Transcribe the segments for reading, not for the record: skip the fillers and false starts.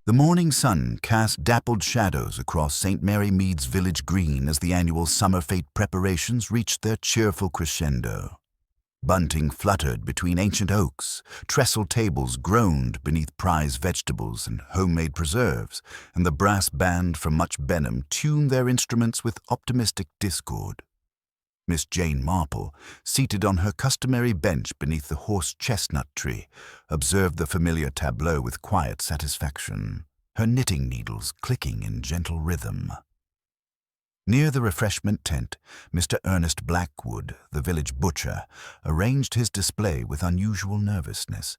The morning sun cast dappled shadows across St. Mary Mead's village green as the annual summer fete preparations reached their cheerful crescendo. Bunting fluttered between ancient oaks, trestle tables groaned beneath prize vegetables and homemade preserves, and the brass band from Much Benham tuned their instruments with optimistic discord. Miss Jane Marple, seated on her customary bench beneath the horse-chestnut tree, observed the familiar tableau with quiet satisfaction, her knitting needles clicking in gentle rhythm. Near the refreshment tent, Mr. Ernest Blackwood, the village butcher, arranged his display with unusual nervousness.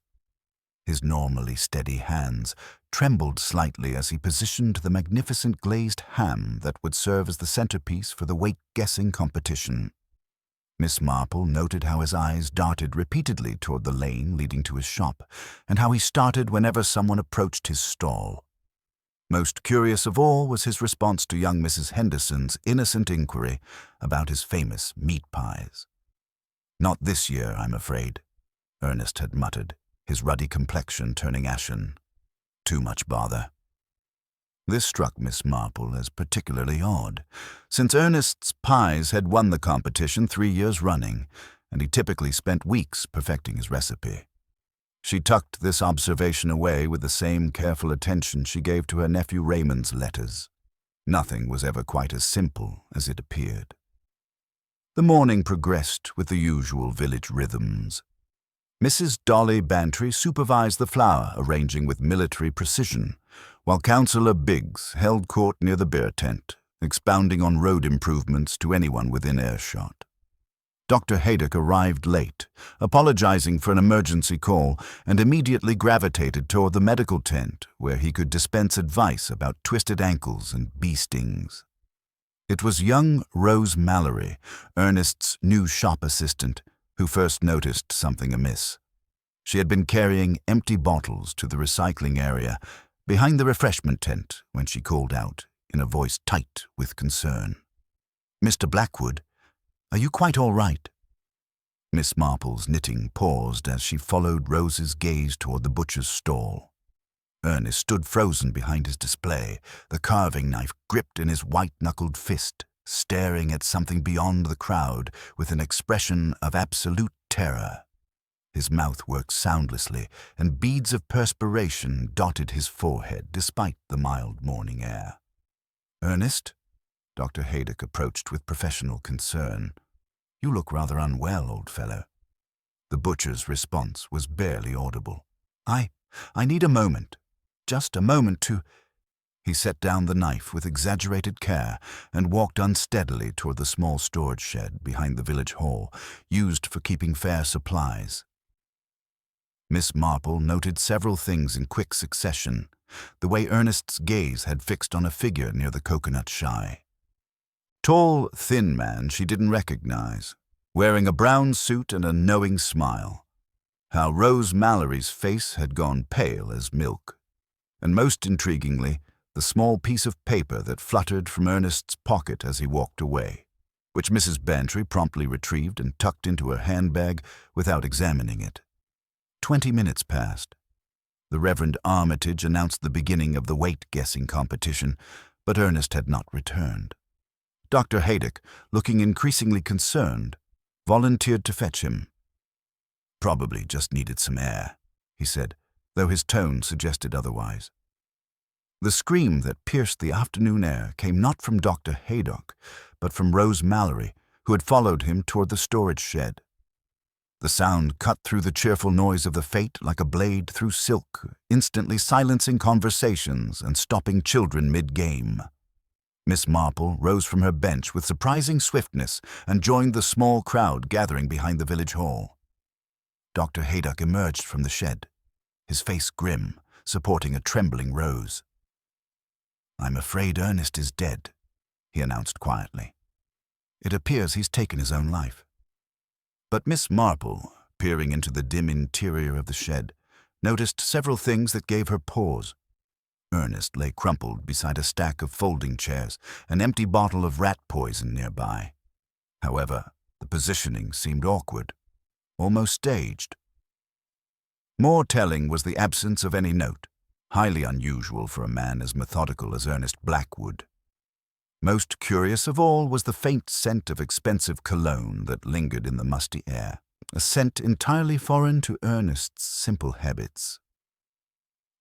His normally steady hands trembled slightly as he positioned the magnificent glazed ham that would serve as the centerpiece for the weight-guessing competition. Miss Marple noted how his eyes darted repeatedly toward the lane leading to his shop, and how he started whenever someone approached his stall. Most curious of all was his response to young Mrs. Henderson's innocent inquiry about his famous meat pies. "Not this year, I'm afraid," Ernest had muttered, his ruddy complexion turning ashen. "Too much bother." This struck Miss Marple as particularly odd, since Ernest's pies had won the competition 3 years running, and he typically spent weeks perfecting his recipe. She tucked this observation away with the same careful attention she gave to her nephew Raymond's letters. Nothing was ever quite as simple as it appeared. The morning progressed with the usual village rhythms. Mrs. Dolly Bantry supervised the flour arranging with military precision, while Councillor Biggs held court near the beer tent, expounding on road improvements to anyone within earshot. Dr. Haydock arrived late, apologizing for an emergency call, and immediately gravitated toward the medical tent, where he could dispense advice about twisted ankles and bee stings. It was young Rose Mallory, Ernest's new shop assistant, who first noticed something amiss. She had been carrying empty bottles to the recycling area behind the refreshment tent when she called out, in a voice tight with concern, "Mr. Blackwood, are you quite all right?" Miss Marple's knitting paused as she followed Rose's gaze toward the butcher's stall. Ernest stood frozen behind his display, the carving knife gripped in his white-knuckled fist, staring at something beyond the crowd with an expression of absolute terror. His mouth worked soundlessly, and beads of perspiration dotted his forehead despite the mild morning air. "Ernest?" Dr. Haydock approached with professional concern. "You look rather unwell, old fellow." The butcher's response was barely audible. I need a moment. Just a moment to—" He set down the knife with exaggerated care and walked unsteadily toward the small storage shed behind the village hall, used for keeping fair supplies. Miss Marple noted several things in quick succession, the way Ernest's gaze had fixed on a figure near the coconut shy. Tall, thin man she didn't recognize, wearing a brown suit and a knowing smile. How Rose Mallory's face had gone pale as milk. And most intriguingly, the small piece of paper that fluttered from Ernest's pocket as he walked away, which Mrs. Bantry promptly retrieved and tucked into her handbag without examining it. 20 minutes passed. The Reverend Armitage announced the beginning of the weight-guessing competition, but Ernest had not returned. Dr. Haydock, looking increasingly concerned, volunteered to fetch him. "Probably just needed some air," he said, though his tone suggested otherwise. The scream that pierced the afternoon air came not from Dr. Haydock, but from Rose Mallory, who had followed him toward the storage shed. The sound cut through the cheerful noise of the fete like a blade through silk, instantly silencing conversations and stopping children mid-game. Miss Marple rose from her bench with surprising swiftness and joined the small crowd gathering behind the village hall. Dr. Haydock emerged from the shed, his face grim, supporting a trembling Rose. "I'm afraid Ernest is dead," he announced quietly. "It appears he's taken his own life." But Miss Marple, peering into the dim interior of the shed, noticed several things that gave her pause. Ernest lay crumpled beside a stack of folding chairs, an empty bottle of rat poison nearby. However, the positioning seemed awkward, almost staged. More telling was the absence of any note, highly unusual for a man as methodical as Ernest Blackwood. Most curious of all was the faint scent of expensive cologne that lingered in the musty air, a scent entirely foreign to Ernest's simple habits.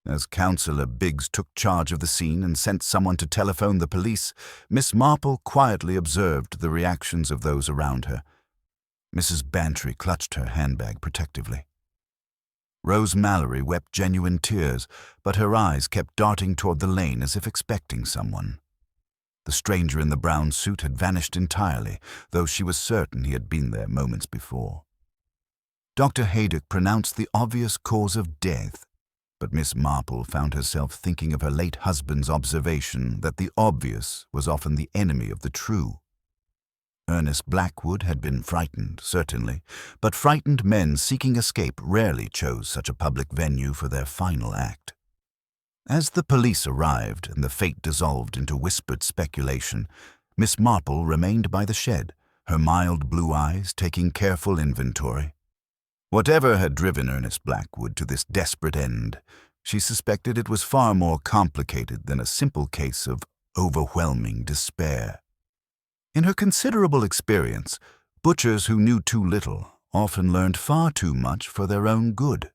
As Councillor Biggs took charge of the scene and sent someone to telephone the police, Miss Marple quietly observed the reactions of those around her. Mrs. Bantry clutched her handbag protectively. Rose Mallory wept genuine tears, but her eyes kept darting toward the lane as if expecting someone. The stranger in the brown suit had vanished entirely, though she was certain he had been there moments before. Dr. Haydock pronounced the obvious cause of death, but Miss Marple found herself thinking of her late husband's observation that the obvious was often the enemy of the true. Ernest Blackwood had been frightened, certainly, but frightened men seeking escape rarely chose such a public venue for their final act. As the police arrived and the fate dissolved into whispered speculation, Miss Marple remained by the shed, her mild blue eyes taking careful inventory. Whatever had driven Ernest Blackwood to this desperate end, she suspected it was far more complicated than a simple case of overwhelming despair. In her considerable experience, butchers who knew too little often learned far too much for their own good.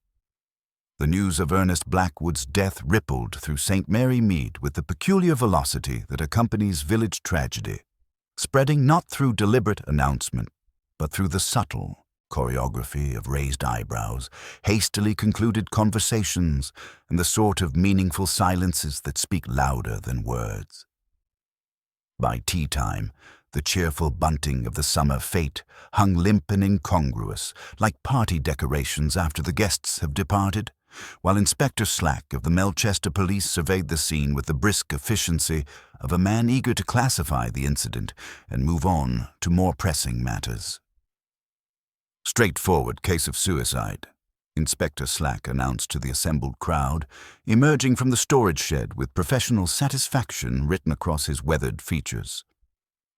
The news of Ernest Blackwood's death rippled through St. Mary Mead with the peculiar velocity that accompanies village tragedy, spreading not through deliberate announcement, but through the subtle choreography of raised eyebrows, hastily concluded conversations, and the sort of meaningful silences that speak louder than words. By tea time, the cheerful bunting of the summer fete hung limp and incongruous, like party decorations after the guests have departed, while Inspector Slack of the Melchester Police surveyed the scene with the brisk efficiency of a man eager to classify the incident and move on to more pressing matters. "Straightforward case of suicide," Inspector Slack announced to the assembled crowd, emerging from the storage shed with professional satisfaction written across his weathered features.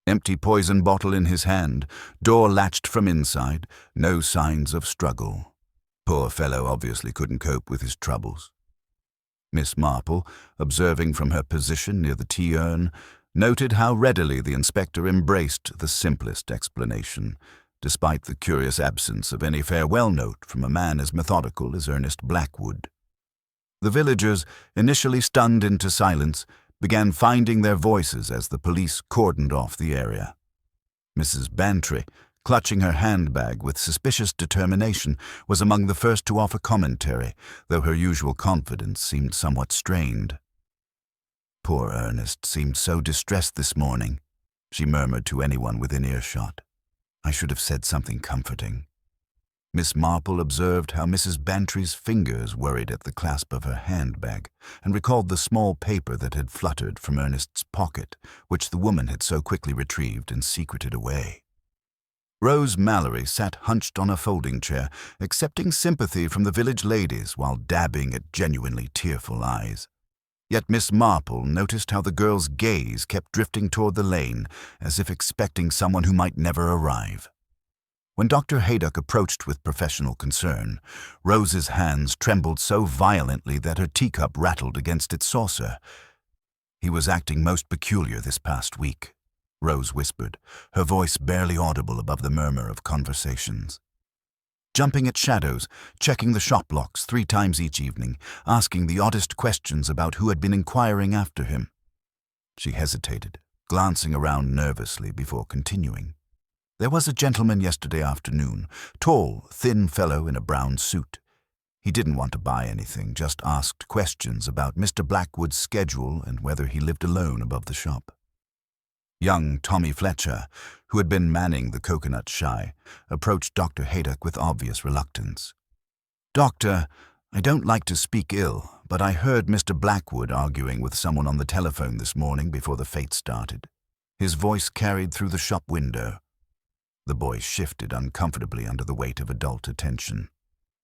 Empty poison bottle in his hand, door latched from inside, no signs of struggle. Poor fellow obviously couldn't cope with his troubles. Miss Marple, observing from her position near the tea urn, noted how readily the inspector embraced the simplest explanation, despite the curious absence of any farewell note from a man as methodical as Ernest Blackwood. The villagers, initially stunned into silence, began finding their voices as the police cordoned off the area. Mrs. Bantry, clutching her handbag with suspicious determination, was among the first to offer commentary, though her usual confidence seemed somewhat strained. "Poor Ernest seemed so distressed this morning," she murmured to anyone within earshot. "I should have said something comforting." Miss Marple observed how Mrs. Bantry's fingers worried at the clasp of her handbag, and recalled the small paper that had fluttered from Ernest's pocket, which the woman had so quickly retrieved and secreted away. Rose Mallory sat hunched on a folding chair, accepting sympathy from the village ladies while dabbing at genuinely tearful eyes. Yet Miss Marple noticed how the girl's gaze kept drifting toward the lane, as if expecting someone who might never arrive. When Dr. Haydock approached with professional concern, Rose's hands trembled so violently that her teacup rattled against its saucer. "He was acting most peculiar this past week," Rose whispered, her voice barely audible above the murmur of conversations. "Jumping at shadows, checking the shop locks 3 times each evening, asking the oddest questions about who had been inquiring after him." She hesitated, glancing around nervously before continuing. "There was a gentleman yesterday afternoon, tall, thin fellow in a brown suit. He didn't want to buy anything, just asked questions about Mr. Blackwood's schedule and whether he lived alone above the shop." Young Tommy Fletcher, who had been manning the coconut shy, approached Dr. Haydock with obvious reluctance. "Doctor, I don't like to speak ill, but I heard Mr. Blackwood arguing with someone on the telephone this morning before the fete started. His voice carried through the shop window." The boy shifted uncomfortably under the weight of adult attention.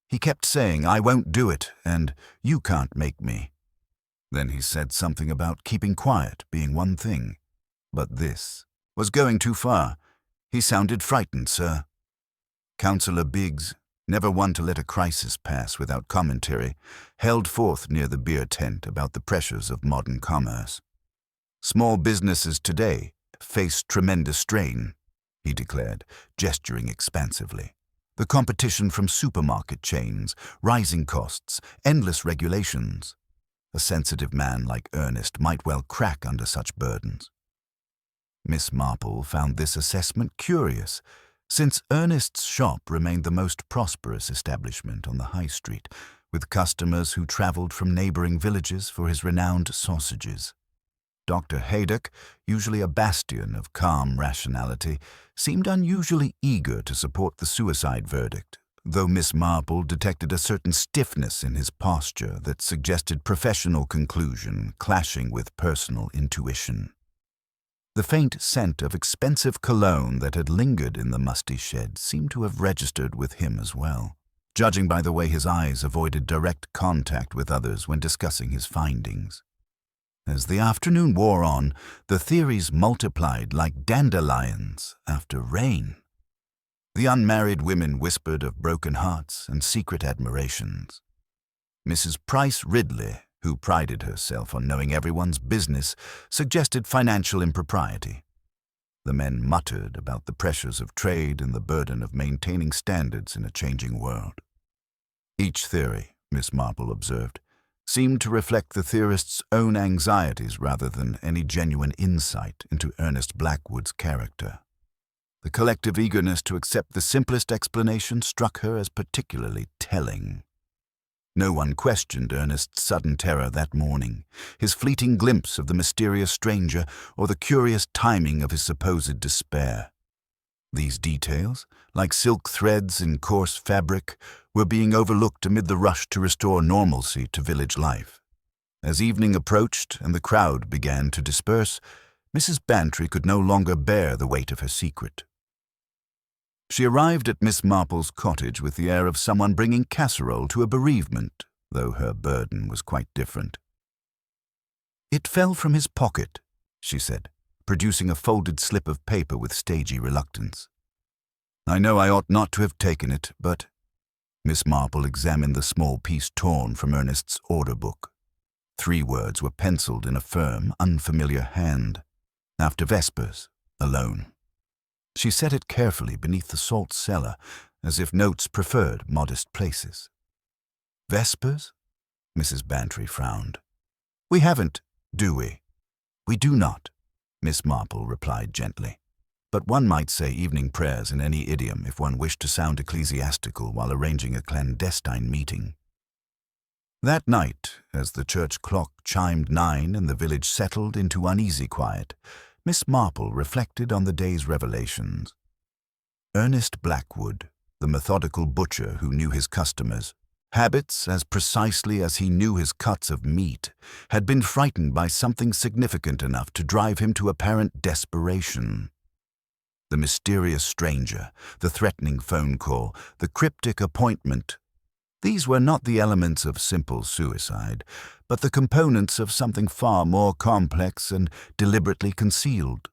"He kept saying, 'I won't do it,' and 'you can't make me.' Then he said something about keeping quiet being one thing. But this was going too far. He sounded frightened, sir." Councillor Biggs, never one to let a crisis pass without commentary, held forth near the beer tent about the pressures of modern commerce. "Small businesses today face tremendous strain," he declared, gesturing expansively. "The competition from supermarket chains, rising costs, endless regulations. A sensitive man like Ernest might well crack under such burdens." Miss Marple found this assessment curious, since Ernest's shop remained the most prosperous establishment on the high street, with customers who travelled from neighbouring villages for his renowned sausages. Dr. Haydock, usually a bastion of calm rationality, seemed unusually eager to support the suicide verdict, though Miss Marple detected a certain stiffness in his posture that suggested professional conclusion clashing with personal intuition. The faint scent of expensive cologne that had lingered in the musty shed seemed to have registered with him as well, judging by the way his eyes avoided direct contact with others when discussing his findings. As the afternoon wore on, the theories multiplied like dandelions after rain. The unmarried women whispered of broken hearts and secret admirations. Mrs. Price Ridley, who prided herself on knowing everyone's business, suggested financial impropriety. The men muttered about the pressures of trade and the burden of maintaining standards in a changing world. Each theory, Miss Marple observed, seemed to reflect the theorist's own anxieties rather than any genuine insight into Ernest Blackwood's character. The collective eagerness to accept the simplest explanation struck her as particularly telling. No one questioned Ernest's sudden terror that morning, his fleeting glimpse of the mysterious stranger, or the curious timing of his supposed despair. These details, like silk threads in coarse fabric, were being overlooked amid the rush to restore normalcy to village life. As evening approached and the crowd began to disperse, Mrs. Bantry could no longer bear the weight of her secret. She arrived at Miss Marple's cottage with the air of someone bringing casserole to a bereavement, though her burden was quite different. "It fell from his pocket," she said, producing a folded slip of paper with stagey reluctance. "I know I ought not to have taken it, but—" Miss Marple examined the small piece torn from Ernest's order book. 3 words were penciled in a firm, unfamiliar hand. "After vespers, alone." She set it carefully beneath the salt cellar, as if notes preferred modest places. "Vespers?" Mrs. Bantry frowned. "We haven't, do we?" "We do not," Miss Marple replied gently. But one might say evening prayers in any idiom if one wished to sound ecclesiastical while arranging a clandestine meeting. That night, as the church clock chimed 9 and the village settled into uneasy quiet, Miss Marple reflected on the day's revelations. Ernest Blackwood, the methodical butcher who knew his customers, habits as precisely as he knew his cuts of meat, had been frightened by something significant enough to drive him to apparent desperation. The mysterious stranger, the threatening phone call, the cryptic appointment. These were not the elements of simple suicide, but the components of something far more complex and deliberately concealed.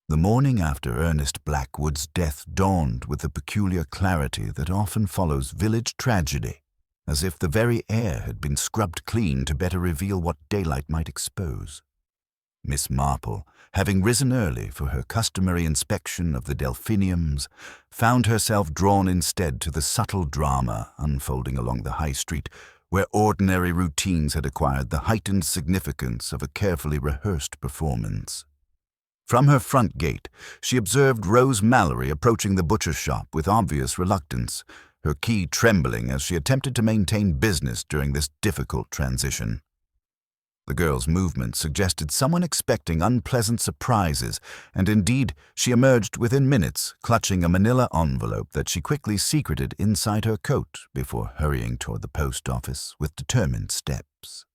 The morning after Ernest Blackwood's death dawned with the peculiar clarity that often follows village tragedy, as if the very air had been scrubbed clean to better reveal what daylight might expose. Miss Marple, having risen early for her customary inspection of the delphiniums, found herself drawn instead to the subtle drama unfolding along the high street, where ordinary routines had acquired the heightened significance of a carefully rehearsed performance. From her front gate, she observed Rose Mallory approaching the butcher's shop with obvious reluctance, her key trembling as she attempted to maintain business during this difficult transition. The girl's movement suggested someone expecting unpleasant surprises, and indeed she emerged within minutes, clutching a manila envelope that she quickly secreted inside her coat before hurrying toward the post office with determined steps.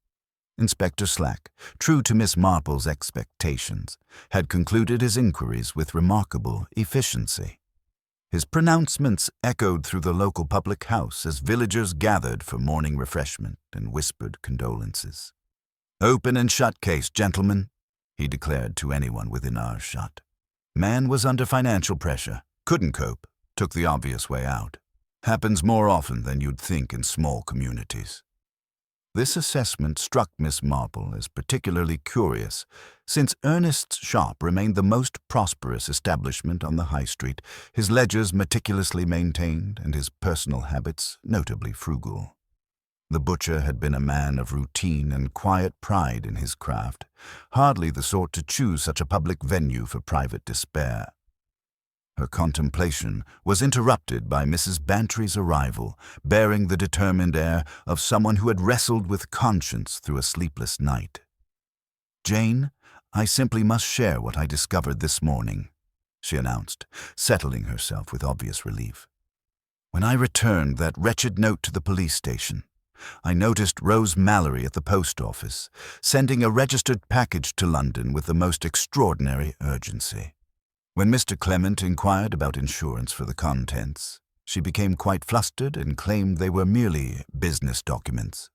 Inspector Slack, true to Miss Marple's expectations, had concluded his inquiries with remarkable efficiency. His pronouncements echoed through the local public house as villagers gathered for morning refreshment and whispered condolences. "Open and shut case, gentlemen," he declared to anyone within earshot. Man was under financial pressure, couldn't cope, took the obvious way out. Happens more often than you'd think in small communities. This assessment struck Miss Marple as particularly curious, since Ernest's shop remained the most prosperous establishment on the high street, his ledgers meticulously maintained and his personal habits notably frugal. The butcher had been a man of routine and quiet pride in his craft, hardly the sort to choose such a public venue for private despair. Her contemplation was interrupted by Mrs. Bantry's arrival, bearing the determined air of someone who had wrestled with conscience through a sleepless night. "Jane, I simply must share what I discovered this morning," she announced, settling herself with obvious relief. "When I returned that wretched note to the police station, I noticed Rose Mallory at the post office, sending a registered package to London with the most extraordinary urgency. When Mr. Clement inquired about insurance for the contents, she became quite flustered and claimed they were merely business documents.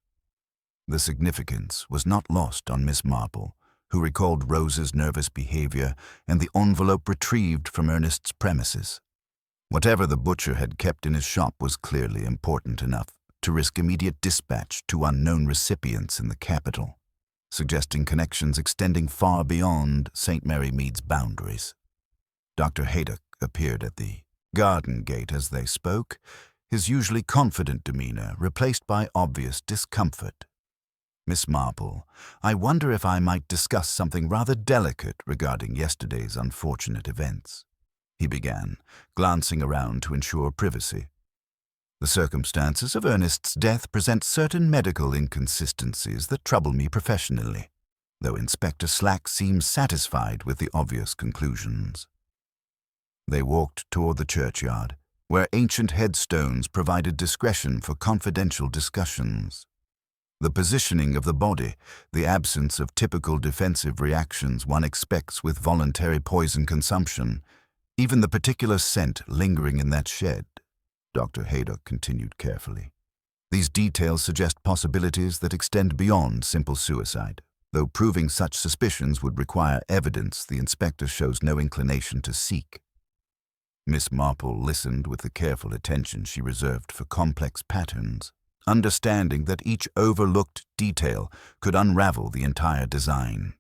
The significance was not lost on Miss Marple, who recalled Rose's nervous behavior and the envelope retrieved from Ernest's premises. Whatever the butcher had kept in his shop was clearly important enough to risk immediate dispatch to unknown recipients in the capital, suggesting connections extending far beyond St. Mary Mead's boundaries. Dr. Haydock appeared at the garden gate as they spoke, his usually confident demeanor replaced by obvious discomfort. "Miss Marple, I wonder if I might discuss something rather delicate regarding yesterday's unfortunate events," he began, glancing around to ensure privacy. "The circumstances of Ernest's death present certain medical inconsistencies that trouble me professionally, though Inspector Slack seems satisfied with the obvious conclusions." They walked toward the churchyard, where ancient headstones provided discretion for confidential discussions. The positioning of the body, the absence of typical defensive reactions one expects with voluntary poison consumption, even the particular scent lingering in that shed, Dr. Haydock continued carefully. These details suggest possibilities that extend beyond simple suicide, though proving such suspicions would require evidence the inspector shows no inclination to seek. Miss Marple listened with the careful attention she reserved for complex patterns, understanding that each overlooked detail could unravel the entire design.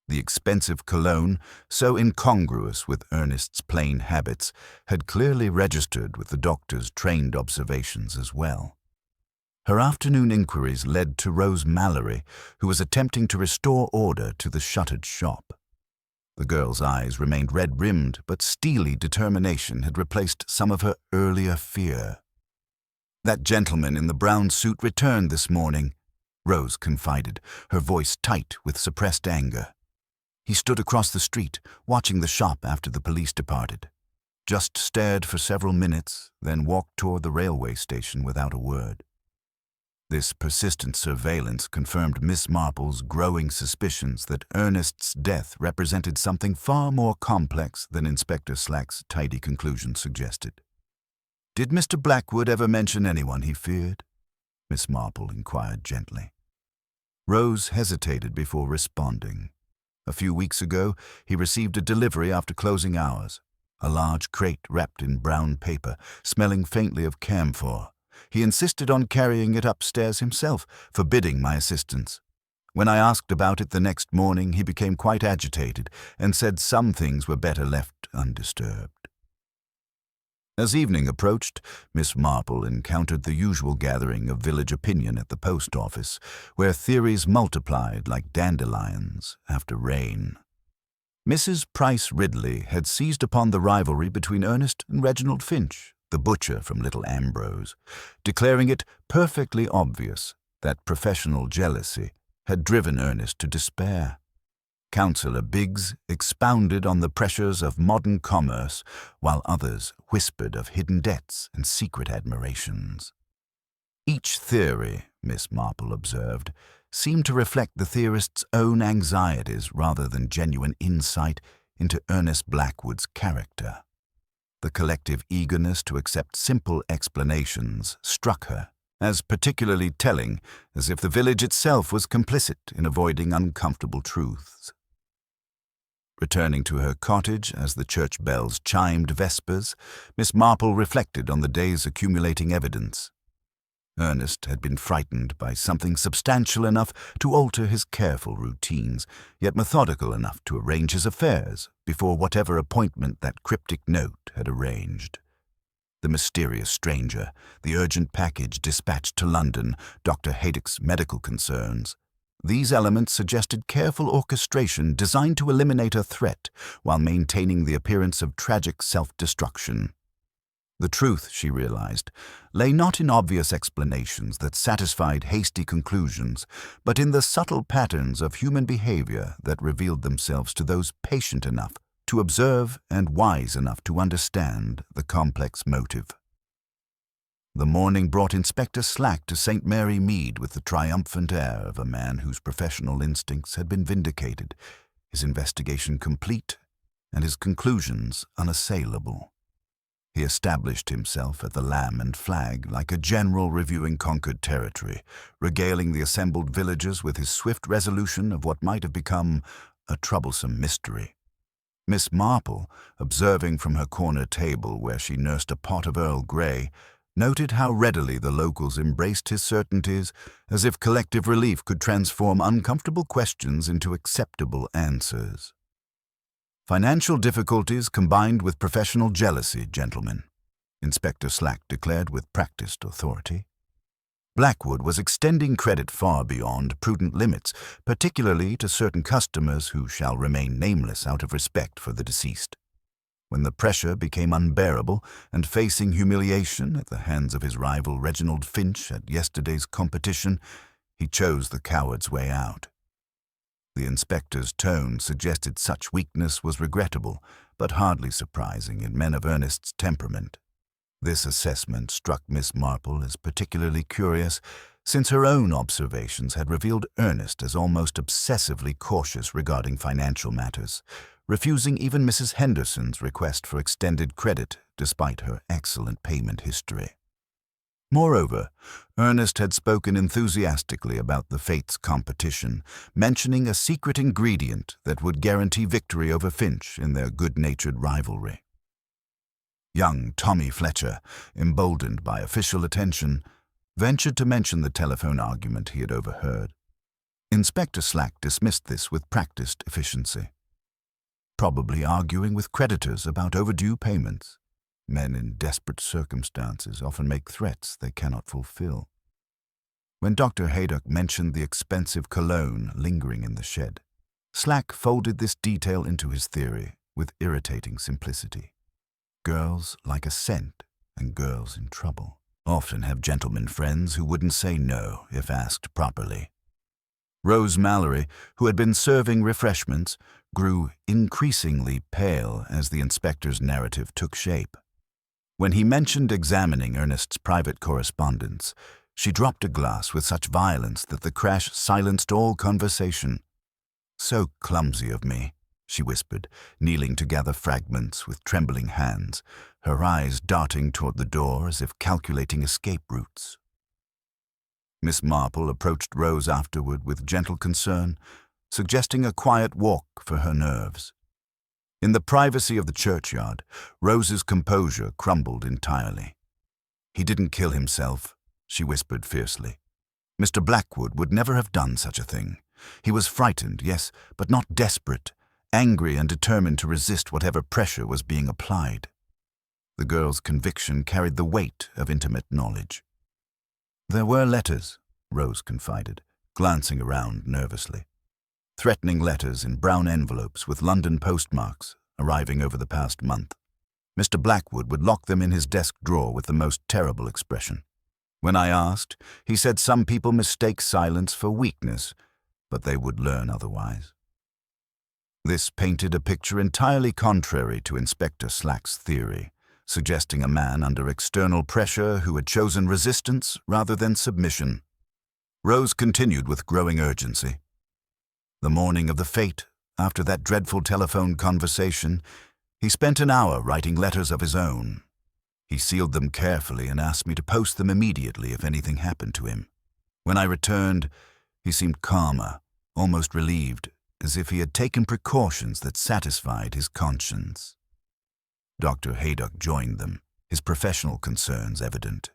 The expensive cologne, so incongruous with Ernest's plain habits, had clearly registered with the doctor's trained observations as well. Her afternoon inquiries led to Rose Mallory, who was attempting to restore order to the shuttered shop. The girl's eyes remained red-rimmed, but steely determination had replaced some of her earlier fear. "That gentleman in the brown suit returned this morning," Rose confided, her voice tight with suppressed anger. "He stood across the street, watching the shop after the police departed. Just stared for several minutes, then walked toward the railway station without a word." This persistent surveillance confirmed Miss Marple's growing suspicions that Ernest's death represented something far more complex than Inspector Slack's tidy conclusion suggested. "Did Mr. Blackwood ever mention anyone he feared?" Miss Marple inquired gently. Rose hesitated before responding. A few weeks ago, he received a delivery after closing hours, a large crate wrapped in brown paper, smelling faintly of camphor. He insisted on carrying it upstairs himself, forbidding my assistance. When I asked about it the next morning, he became quite agitated and said some things were better left undisturbed. As evening approached, Miss Marple encountered the usual gathering of village opinion at the post office, where theories multiplied like dandelions after rain. Mrs. Price Ridley had seized upon the rivalry between Ernest and Reginald Finch, the butcher from Little Ambrose, declaring it perfectly obvious that professional jealousy had driven Ernest to despair. Councillor Biggs expounded on the pressures of modern commerce, while others whispered of hidden debts and secret admirations. Each theory, Miss Marple observed, seemed to reflect the theorist's own anxieties rather than genuine insight into Ernest Blackwood's character. The collective eagerness to accept simple explanations struck her as particularly telling, as if the village itself was complicit in avoiding uncomfortable truths. Returning to her cottage as the church bells chimed vespers, Miss Marple reflected on the day's accumulating evidence. Ernest had been frightened by something substantial enough to alter his careful routines, yet methodical enough to arrange his affairs before whatever appointment that cryptic note had arranged. The mysterious stranger, the urgent package dispatched to London, Dr. Haydock's medical concerns. These elements suggested careful orchestration designed to eliminate a threat while maintaining the appearance of tragic self-destruction. The truth, she realized, lay not in obvious explanations that satisfied hasty conclusions, but in the subtle patterns of human behavior that revealed themselves to those patient enough to observe and wise enough to understand the complex motive. The morning brought Inspector Slack to St. Mary Mead with the triumphant air of a man whose professional instincts had been vindicated, his investigation complete, and his conclusions unassailable. He established himself at the Lamb and Flag like a general reviewing conquered territory, regaling the assembled villagers with his swift resolution of what might have become a troublesome mystery. Miss Marple, observing from her corner table where she nursed a pot of Earl Grey, noted how readily the locals embraced his certainties, as if collective relief could transform uncomfortable questions into acceptable answers. Financial difficulties combined with professional jealousy, gentlemen, Inspector Slack declared with practiced authority. Blackwood was extending credit far beyond prudent limits, particularly to certain customers who shall remain nameless out of respect for the deceased. When the pressure became unbearable and facing humiliation at the hands of his rival Reginald Finch at yesterday's competition, he chose the coward's way out. The inspector's tone suggested such weakness was regrettable, but hardly surprising in men of Ernest's temperament. This assessment struck Miss Marple as particularly curious, since her own observations had revealed Ernest as almost obsessively cautious regarding financial matters, refusing even Mrs. Henderson's request for extended credit despite her excellent payment history. Moreover, Ernest had spoken enthusiastically about the Fates competition, mentioning a secret ingredient that would guarantee victory over Finch in their good-natured rivalry. Young Tommy Fletcher, emboldened by official attention, ventured to mention the telephone argument he had overheard. Inspector Slack dismissed this with practiced efficiency. Probably arguing with creditors about overdue payments. Men in desperate circumstances often make threats they cannot fulfill. When Dr. Haydock mentioned the expensive cologne lingering in the shed, Slack folded this detail into his theory with irritating simplicity. Girls like a scent, and girls in trouble often have gentlemen friends who wouldn't say no if asked properly. Rose Mallory, who had been serving refreshments, grew increasingly pale as the inspector's narrative took shape. When he mentioned examining Ernest's private correspondence, she dropped a glass with such violence that the crash silenced all conversation. "So clumsy of me," she whispered, kneeling to gather fragments with trembling hands, her eyes darting toward the door as if calculating escape routes. Miss Marple approached Rose afterward with gentle concern, suggesting a quiet walk for her nerves. In the privacy of the churchyard, Rose's composure crumbled entirely. "He didn't kill himself," she whispered fiercely. "Mr. Blackwood would never have done such a thing. He was frightened, yes, but not desperate, angry and determined to resist whatever pressure was being applied." The girl's conviction carried the weight of intimate knowledge. "There were letters," Rose confided, glancing around nervously. Threatening letters in brown envelopes with London postmarks arriving over the past month. Mr. Blackwood would lock them in his desk drawer with the most terrible expression. When I asked, he said some people mistake silence for weakness, but they would learn otherwise. This painted a picture entirely contrary to Inspector Slack's theory, suggesting a man under external pressure who had chosen resistance rather than submission. Rose continued with growing urgency. The morning of the fete, after that dreadful telephone conversation, he spent an hour writing letters of his own. He sealed them carefully and asked me to post them immediately if anything happened to him. When I returned, he seemed calmer, almost relieved, as if he had taken precautions that satisfied his conscience. Dr. Haydock joined them, his professional concerns evident.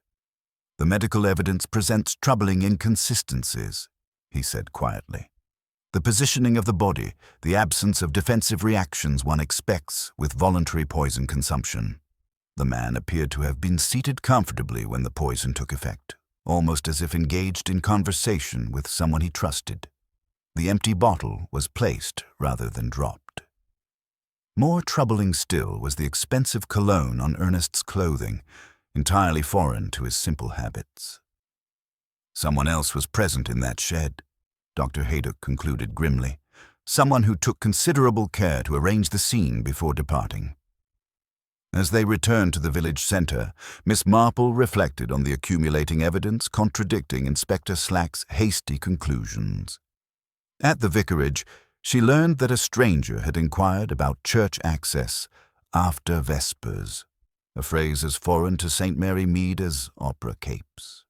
"The medical evidence presents troubling inconsistencies," he said quietly. "The positioning of the body, the absence of defensive reactions one expects with voluntary poison consumption. The man appeared to have been seated comfortably when the poison took effect, almost as if engaged in conversation with someone he trusted. The empty bottle was placed rather than dropped." More troubling still was the expensive cologne on Ernest's clothing, entirely foreign to his simple habits. "Someone else was present in that shed," Dr. Haydock concluded grimly. "Someone who took considerable care to arrange the scene before departing." As they returned to the village center, Miss Marple reflected on the accumulating evidence contradicting Inspector Slack's hasty conclusions. At the vicarage, she learned that a stranger had inquired about church access after Vespers, a phrase as foreign to St. Mary Mead as opera capes.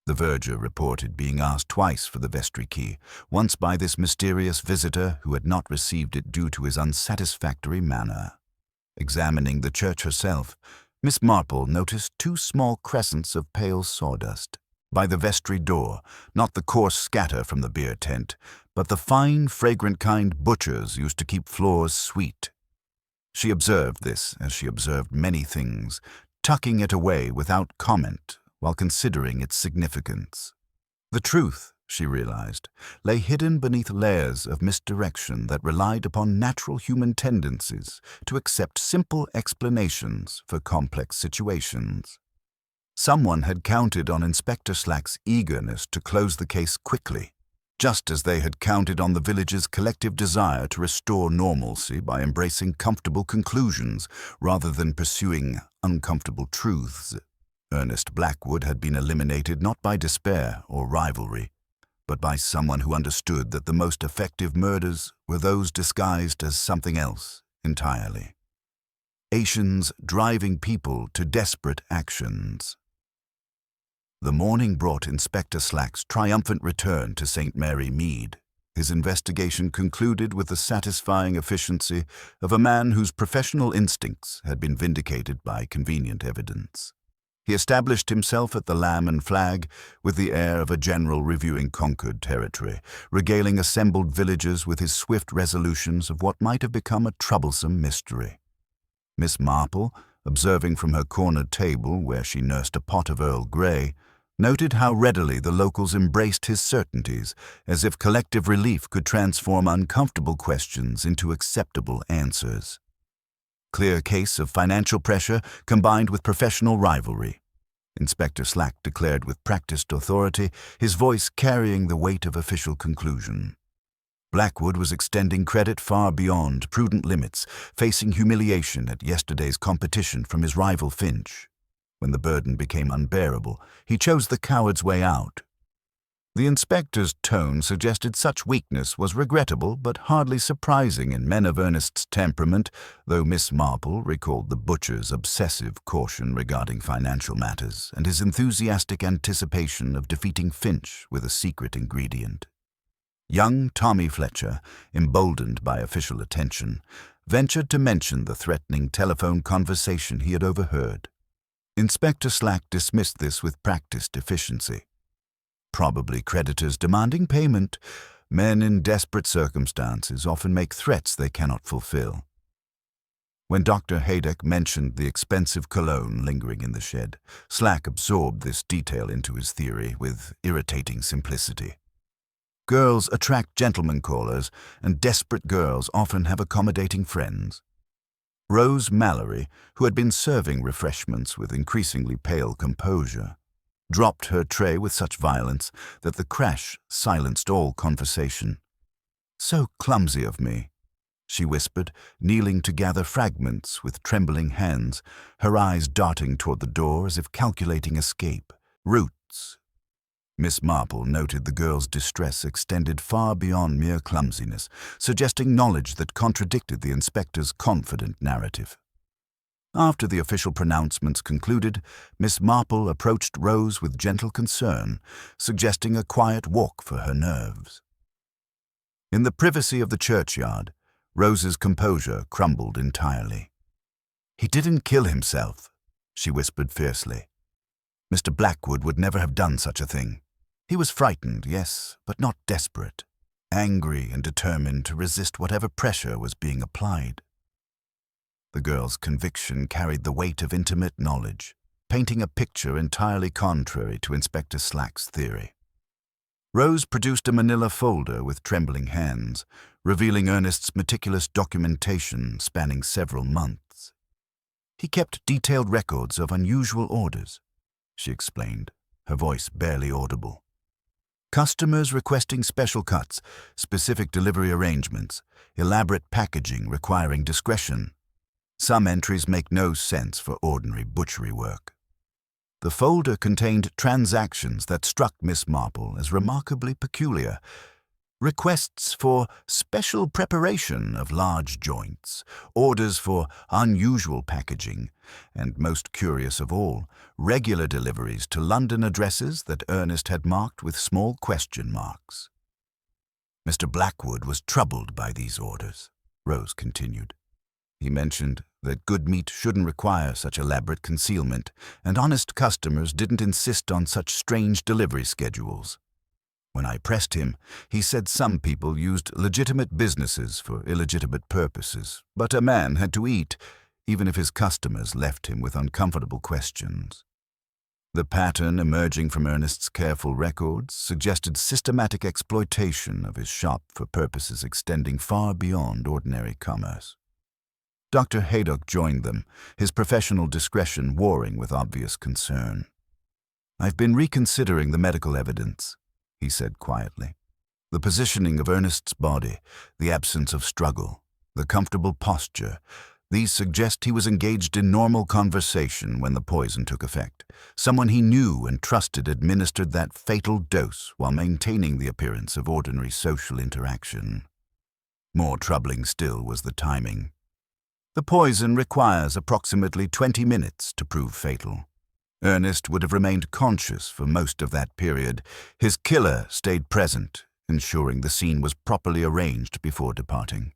The verger reported being asked twice for the vestry key, once by this mysterious visitor who had not received it due to his unsatisfactory manner. Examining the church herself, Miss Marple noticed 2 small crescents of pale sawdust by the vestry door, not the coarse scatter from the beer tent, but the fine, fragrant kind butchers used to keep floors sweet. She observed this as she observed many things, tucking it away without comment while considering its significance. The truth, she realized, lay hidden beneath layers of misdirection that relied upon natural human tendencies to accept simple explanations for complex situations. Someone had counted on Inspector Slack's eagerness to close the case quickly, just as they had counted on the village's collective desire to restore normalcy by embracing comfortable conclusions rather than pursuing uncomfortable truths. Ernest Blackwood had been eliminated not by despair or rivalry, but by someone who understood that the most effective murders were those disguised as something else entirely. Asians driving people to desperate actions. The morning brought Inspector Slack's triumphant return to St. Mary Mead. His investigation concluded with the satisfying efficiency of a man whose professional instincts had been vindicated by convenient evidence. He established himself at the Lamb and Flag with the air of a general reviewing conquered territory, regaling assembled villagers with his swift resolutions of what might have become a troublesome mystery. Miss Marple, observing from her cornered table where she nursed a pot of Earl Grey, noted how readily the locals embraced his certainties, as if collective relief could transform uncomfortable questions into acceptable answers. Clear case of financial pressure combined with professional rivalry, Inspector Slack declared with practiced authority, his voice carrying the weight of official conclusion. Blackwood was extending credit far beyond prudent limits, facing humiliation at yesterday's competition from his rival Finch. When the burden became unbearable, he chose the coward's way out. The inspector's tone suggested such weakness was regrettable but hardly surprising in men of Ernest's temperament, though Miss Marple recalled the butcher's obsessive caution regarding financial matters and his enthusiastic anticipation of defeating Finch with a secret ingredient. Young Tommy Fletcher, emboldened by official attention, ventured to mention the threatening telephone conversation he had overheard. Inspector Slack dismissed this with practiced efficiency. Probably creditors demanding payment. Men in desperate circumstances often make threats they cannot fulfill. When Dr. Haydock mentioned the expensive cologne lingering in the shed, Slack absorbed this detail into his theory with irritating simplicity. Girls attract gentlemen callers, and desperate girls often have accommodating friends. Rose Mallory, who had been serving refreshments with increasingly pale composure, dropped her tray with such violence that the crash silenced all conversation. "So clumsy of me," she whispered, kneeling to gather fragments with trembling hands, her eyes darting toward the door as if calculating escape. "Roots." Miss Marple noted the girl's distress extended far beyond mere clumsiness, suggesting knowledge that contradicted the inspector's confident narrative. After the official pronouncements concluded, Miss Marple approached Rose with gentle concern, suggesting a quiet walk for her nerves. In the privacy of the churchyard, Rose's composure crumbled entirely. "He didn't kill himself," she whispered fiercely. "Mr. Blackwood would never have done such a thing. He was frightened, yes, but not desperate, angry and determined to resist whatever pressure was being applied." The girl's conviction carried the weight of intimate knowledge, painting a picture entirely contrary to Inspector Slack's theory. Rose produced a manila folder with trembling hands, revealing Ernest's meticulous documentation spanning several months. "He kept detailed records of unusual orders," she explained, her voice barely audible. "Customers requesting special cuts, specific delivery arrangements, elaborate packaging requiring discretion. Some entries make no sense for ordinary butchery work." The folder contained transactions that struck Miss Marple as remarkably peculiar. Requests for special preparation of large joints, orders for unusual packaging, and, most curious of all, regular deliveries to London addresses that Ernest had marked with small question marks. "Mr. Blackwood was troubled by these orders," Rose continued. "He mentioned that good meat shouldn't require such elaborate concealment, and honest customers didn't insist on such strange delivery schedules. When I pressed him, he said some people used legitimate businesses for illegitimate purposes, but a man had to eat, even if his customers left him with uncomfortable questions." The pattern emerging from Ernest's careful records suggested systematic exploitation of his shop for purposes extending far beyond ordinary commerce. Dr. Haydock joined them, his professional discretion warring with obvious concern. "I've been reconsidering the medical evidence," he said quietly. "The positioning of Ernest's body, the absence of struggle, the comfortable posture, these suggest he was engaged in normal conversation when the poison took effect. Someone he knew and trusted administered that fatal dose while maintaining the appearance of ordinary social interaction." More troubling still was the timing. The poison requires approximately 20 minutes to prove fatal. Ernest would have remained conscious for most of that period. His killer stayed present, ensuring the scene was properly arranged before departing.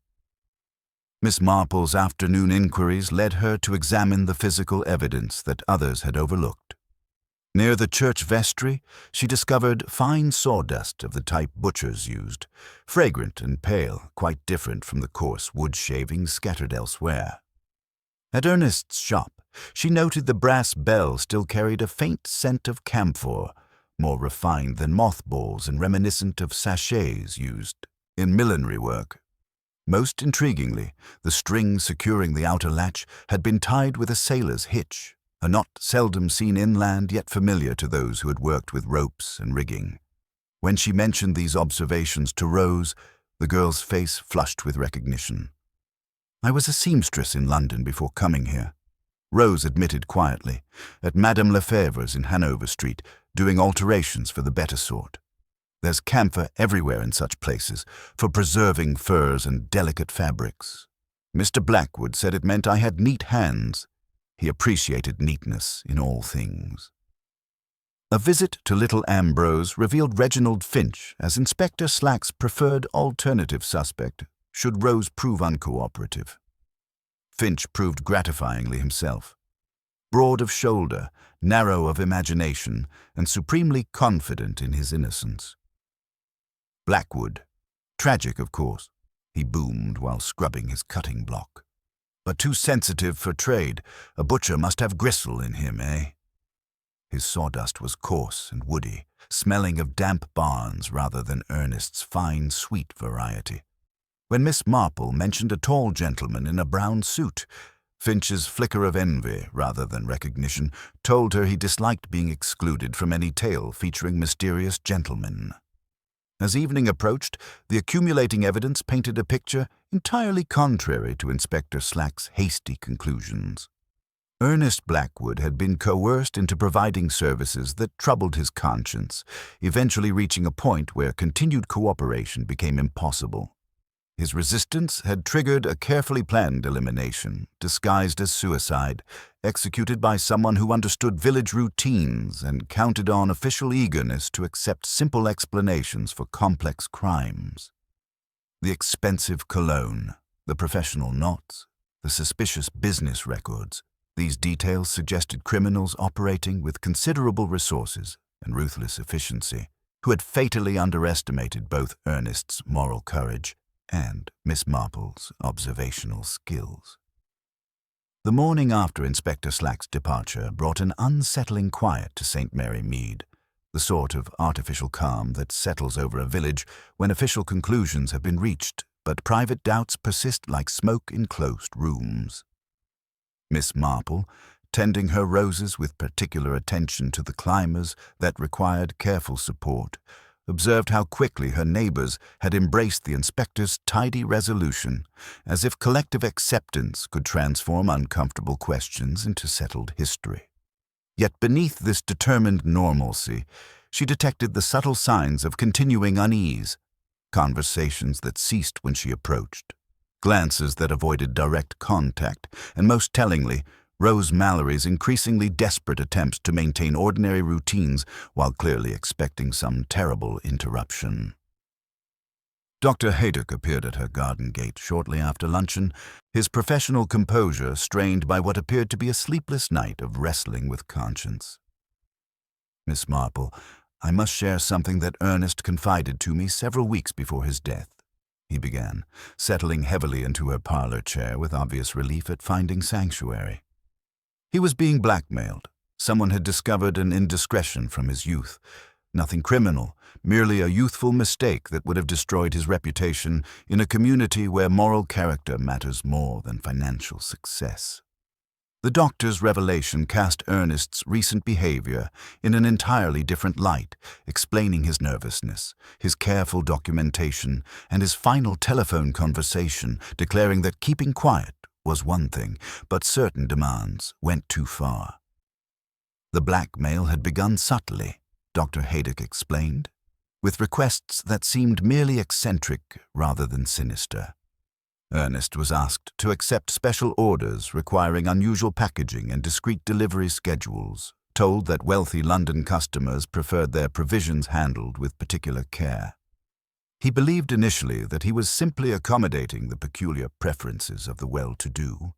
Miss Marple's afternoon inquiries led her to examine the physical evidence that others had overlooked. Near the church vestry, she discovered fine sawdust of the type butchers used, fragrant and pale, quite different from the coarse wood shavings scattered elsewhere. At Ernest's shop, she noted the brass bell still carried a faint scent of camphor, more refined than mothballs and reminiscent of sachets used in millinery work. Most intriguingly, the string securing the outer latch had been tied with a sailor's hitch, a knot seldom seen inland yet familiar to those who had worked with ropes and rigging. When she mentioned these observations to Rose, the girl's face flushed with recognition. "I was a seamstress in London before coming here," Rose admitted quietly, "at Madame Lefebvre's in Hanover Street, doing alterations for the better sort. There's camphor everywhere in such places, for preserving furs and delicate fabrics. Mr. Blackwood said it meant I had neat hands. He appreciated neatness in all things." A visit to Little Ambrose revealed Reginald Finch as Inspector Slack's preferred alternative suspect, should Rose prove uncooperative. Finch proved gratifyingly himself. Broad of shoulder, narrow of imagination, and supremely confident in his innocence. Blackwood, tragic of course, he boomed while scrubbing his cutting block. But too sensitive for trade. A butcher must have gristle in him, eh? His sawdust was coarse and woody, smelling of damp barns rather than Ernest's fine, sweet variety. When Miss Marple mentioned a tall gentleman in a brown suit, Finch's flicker of envy, rather than recognition, told her he disliked being excluded from any tale featuring mysterious gentlemen. As evening approached, the accumulating evidence painted a picture entirely contrary to Inspector Slack's hasty conclusions. Ernest Blackwood had been coerced into providing services that troubled his conscience, eventually reaching a point where continued cooperation became impossible. His resistance had triggered a carefully planned elimination, disguised as suicide, executed by someone who understood village routines and counted on official eagerness to accept simple explanations for complex crimes. The expensive cologne, the professional knots, the suspicious business records. These details suggested criminals operating with considerable resources and ruthless efficiency, who had fatally underestimated both Ernest's moral courage and Miss Marple's observational skills. The morning after Inspector Slack's departure brought an unsettling quiet to St. Mary Mead, the sort of artificial calm that settles over a village when official conclusions have been reached, but private doubts persist like smoke in closed rooms. Miss Marple, tending her roses with particular attention to the climbers that required careful support, observed how quickly her neighbors had embraced the inspector's tidy resolution, as if collective acceptance could transform uncomfortable questions into settled history. Yet beneath this determined normalcy, she detected the subtle signs of continuing unease, conversations that ceased when she approached, glances that avoided direct contact, and most tellingly, Rose Mallory's increasingly desperate attempts to maintain ordinary routines while clearly expecting some terrible interruption. Dr. Haydock appeared at her garden gate shortly after luncheon, his professional composure strained by what appeared to be a sleepless night of wrestling with conscience. "Miss Marple, I must share something that Ernest confided to me several weeks before his death," he began, settling heavily into her parlor chair with obvious relief at finding sanctuary. He was being blackmailed. Someone had discovered an indiscretion from his youth. Nothing criminal, merely a youthful mistake that would have destroyed his reputation in a community where moral character matters more than financial success. The doctor's revelation cast Ernest's recent behavior in an entirely different light, explaining his nervousness, his careful documentation, and his final telephone conversation declaring that keeping quiet was one thing, but certain demands went too far. The blackmail had begun subtly, Dr. Haydock explained, with requests that seemed merely eccentric rather than sinister. Ernest was asked to accept special orders requiring unusual packaging and discreet delivery schedules, told that wealthy London customers preferred their provisions handled with particular care. He believed initially that he was simply accommodating the peculiar preferences of the well-to-do,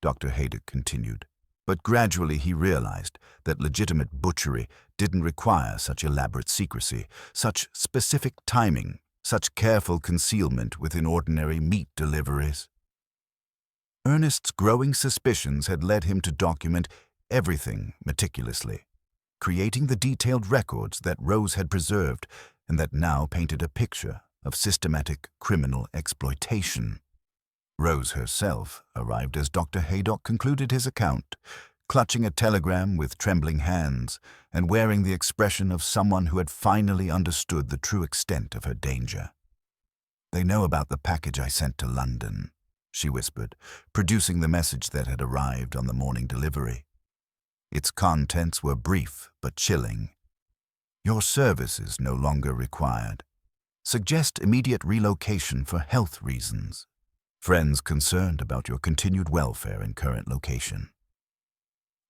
Dr. Haydock continued, but gradually he realized that legitimate butchery didn't require such elaborate secrecy, such specific timing, such careful concealment within ordinary meat deliveries. Ernest's growing suspicions had led him to document everything meticulously, creating the detailed records that Rose had preserved and that now painted a picture of systematic criminal exploitation. Rose herself arrived as Dr. Haydock concluded his account, clutching a telegram with trembling hands and wearing the expression of someone who had finally understood the true extent of her danger. "They know about the package I sent to London," she whispered, producing the message that had arrived on the morning delivery. Its contents were brief but chilling. "Your services no longer required. Suggest immediate relocation for health reasons. Friends concerned about your continued welfare in current location."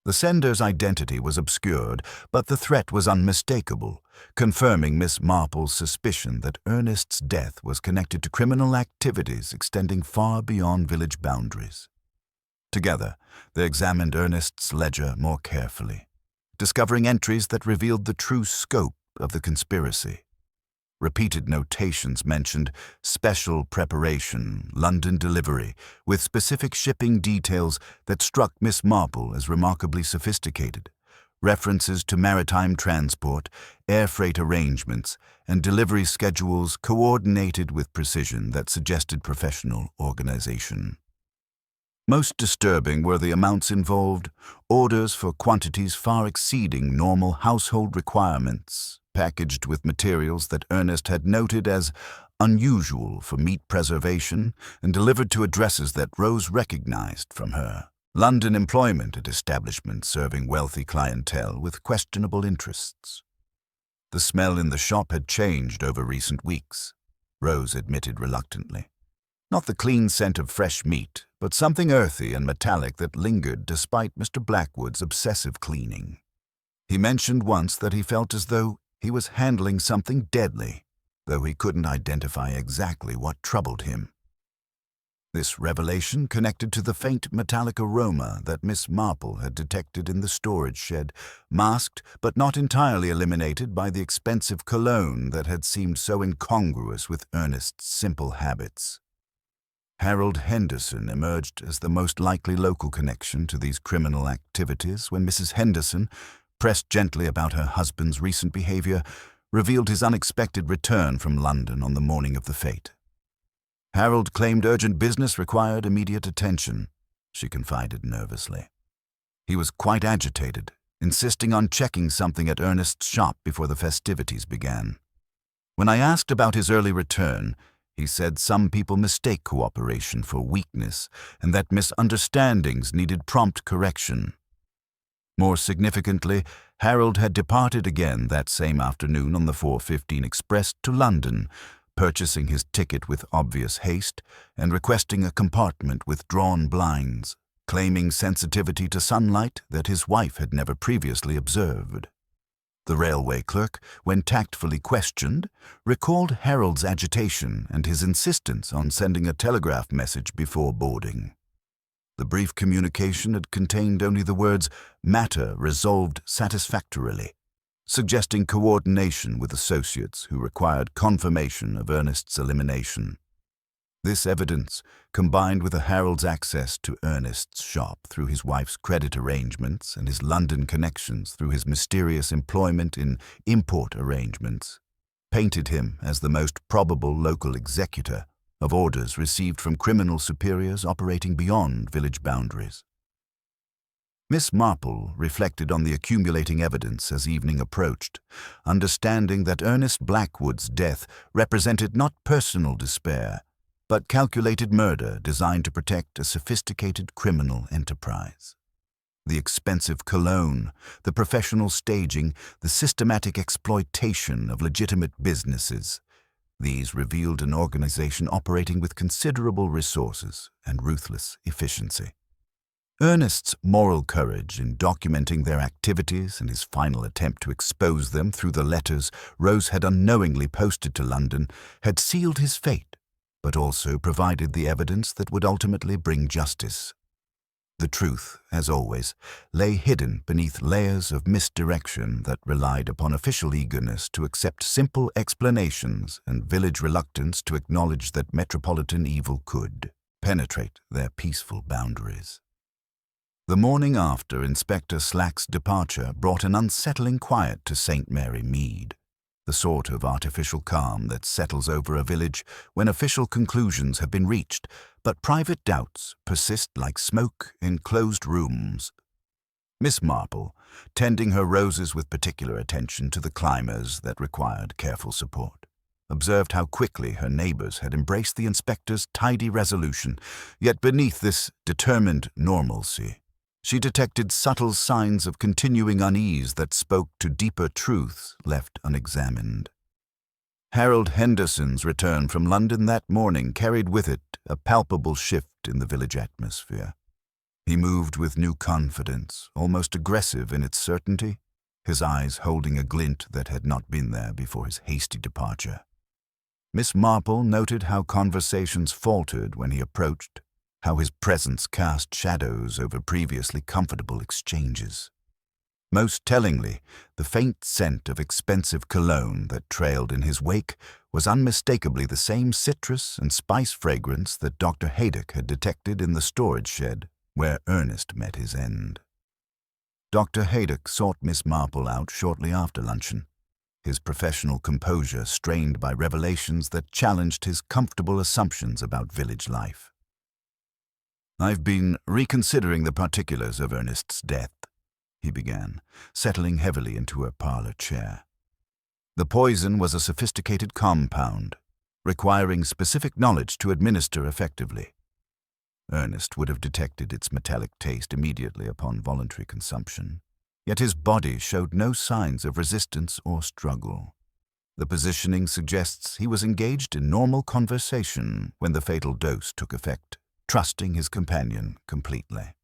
The sender's identity was obscured, but the threat was unmistakable, confirming Miss Marple's suspicion that Ernest's death was connected to criminal activities extending far beyond village boundaries. Together, they examined Ernest's ledger more carefully, discovering entries that revealed the true scope of the conspiracy. Repeated notations mentioned special preparation, London delivery, with specific shipping details that struck Miss Marple as remarkably sophisticated, references to maritime transport, air freight arrangements, and delivery schedules coordinated with precision that suggested professional organization. Most disturbing were the amounts involved, orders for quantities far exceeding normal household requirements, packaged with materials that Ernest had noted as unusual for meat preservation and delivered to addresses that Rose recognized from her London employment at establishments serving wealthy clientele with questionable interests. The smell in the shop had changed over recent weeks, Rose admitted reluctantly. Not the clean scent of fresh meat, but something earthy and metallic that lingered despite Mr. Blackwood's obsessive cleaning. He mentioned once that he felt as though he was handling something deadly, though he couldn't identify exactly what troubled him. This revelation connected to the faint metallic aroma that Miss Marple had detected in the storage shed, masked but not entirely eliminated by the expensive cologne that had seemed so incongruous with Ernest's simple habits. Harold Henderson emerged as the most likely local connection to these criminal activities when Mrs. Henderson, pressed gently about her husband's recent behavior, revealed his unexpected return from London on the morning of the fete. Harold claimed urgent business required immediate attention, she confided nervously. He was quite agitated, insisting on checking something at Ernest's shop before the festivities began. When I asked about his early return, he said some people mistake cooperation for weakness and that misunderstandings needed prompt correction. More significantly, Harold had departed again that same afternoon on the 4:15 express to London, purchasing his ticket with obvious haste and requesting a compartment with drawn blinds, claiming sensitivity to sunlight that his wife had never previously observed. The railway clerk, when tactfully questioned, recalled Harold's agitation and his insistence on sending a telegraph message before boarding. The brief communication had contained only the words "matter resolved satisfactorily," suggesting coordination with associates who required confirmation of Ernest's elimination. This evidence, combined with Harold's access to Ernest's shop through his wife's credit arrangements and his London connections through his mysterious employment in import arrangements, painted him as the most probable local executor of orders received from criminal superiors operating beyond village boundaries. Miss Marple reflected on the accumulating evidence as evening approached, understanding that Ernest Blackwood's death represented not personal despair, but calculated murder designed to protect a sophisticated criminal enterprise. The expensive cologne, the professional staging, the systematic exploitation of legitimate businesses, these revealed an organization operating with considerable resources and ruthless efficiency. Ernest's moral courage in documenting their activities and his final attempt to expose them through the letters Rose had unknowingly posted to London had sealed his fate, but also provided the evidence that would ultimately bring justice. The truth, as always, lay hidden beneath layers of misdirection that relied upon official eagerness to accept simple explanations and village reluctance to acknowledge that metropolitan evil could penetrate their peaceful boundaries. The morning after Inspector Slack's departure brought an unsettling quiet to St. Mary Mead, the sort of artificial calm that settles over a village when official conclusions have been reached, but private doubts persist like smoke in closed rooms. Miss Marple, tending her roses with particular attention to the climbers that required careful support, observed how quickly her neighbors had embraced the inspector's tidy resolution, yet beneath this determined normalcy, she detected subtle signs of continuing unease that spoke to deeper truths left unexamined. Harold Henderson's return from London that morning carried with it a palpable shift in the village atmosphere. He moved with new confidence, almost aggressive in its certainty, his eyes holding a glint that had not been there before his hasty departure. Miss Marple noted how conversations faltered when he approached, how his presence cast shadows over previously comfortable exchanges. Most tellingly, the faint scent of expensive cologne that trailed in his wake was unmistakably the same citrus and spice fragrance that Dr. Haydock had detected in the storage shed where Ernest met his end. Dr. Haydock sought Miss Marple out shortly after luncheon, his professional composure strained by revelations that challenged his comfortable assumptions about village life. "I've been reconsidering the particulars of Ernest's death," he began, settling heavily into her parlor chair. "The poison was a sophisticated compound, requiring specific knowledge to administer effectively. Ernest would have detected its metallic taste immediately upon voluntary consumption, yet his body showed no signs of resistance or struggle. The positioning suggests he was engaged in normal conversation when the fatal dose took effect, trusting his companion completely."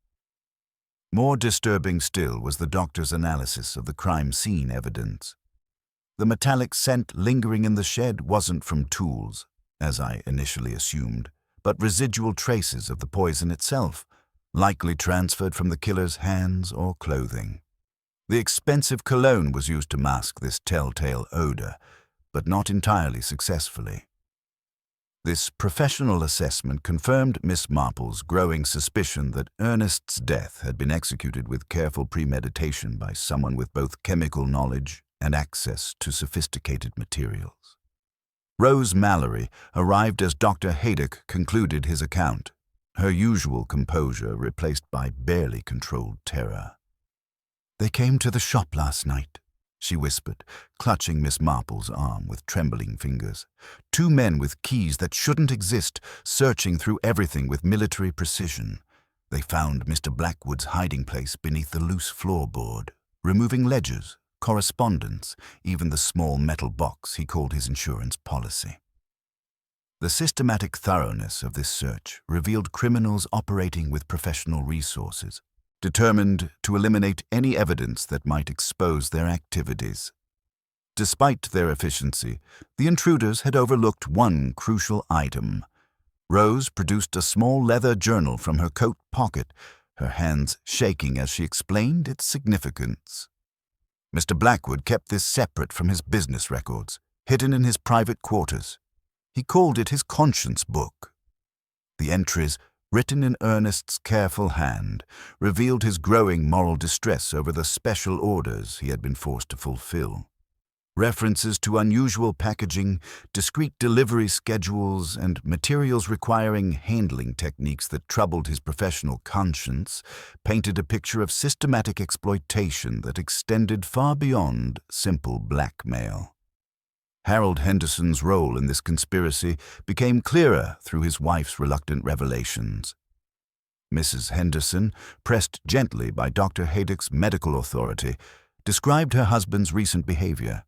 More disturbing still was the doctor's analysis of the crime scene evidence. The metallic scent lingering in the shed wasn't from tools, as I initially assumed, but residual traces of the poison itself, likely transferred from the killer's hands or clothing. The expensive cologne was used to mask this telltale odor, but not entirely successfully. This professional assessment confirmed Miss Marple's growing suspicion that Ernest's death had been executed with careful premeditation by someone with both chemical knowledge and access to sophisticated materials. Rose Mallory arrived as Dr. Haydock concluded his account, her usual composure replaced by barely controlled terror. "They came to the shop last night," she whispered, clutching Miss Marple's arm with trembling fingers. "Two men with keys that shouldn't exist, searching through everything with military precision. They found Mr. Blackwood's hiding place beneath the loose floorboard, removing ledgers, correspondence, even the small metal box he called his insurance policy." The systematic thoroughness of this search revealed criminals operating with professional resources, determined to eliminate any evidence that might expose their activities. Despite their efficiency, the intruders had overlooked one crucial item. Rose produced a small leather journal from her coat pocket, her hands shaking as she explained its significance. Mr. Blackwood kept this separate from his business records, hidden in his private quarters. He called it his conscience book. The entries, written in Ernest's careful hand, revealed his growing moral distress over the special orders he had been forced to fulfill. References to unusual packaging, discreet delivery schedules, and materials requiring handling techniques that troubled his professional conscience painted a picture of systematic exploitation that extended far beyond simple blackmail. Harold Henderson's role in this conspiracy became clearer through his wife's reluctant revelations. Mrs. Henderson, pressed gently by Dr. Haydock's medical authority, described her husband's recent behavior.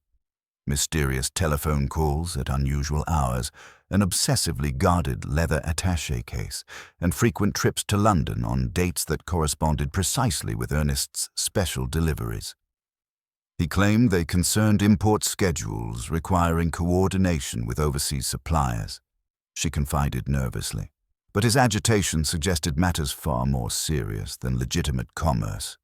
Mysterious telephone calls at unusual hours, an obsessively guarded leather attaché case, and frequent trips to London on dates that corresponded precisely with Ernest's special deliveries. He claimed they concerned import schedules requiring coordination with overseas suppliers. She confided nervously, but his agitation suggested matters far more serious than legitimate commerce.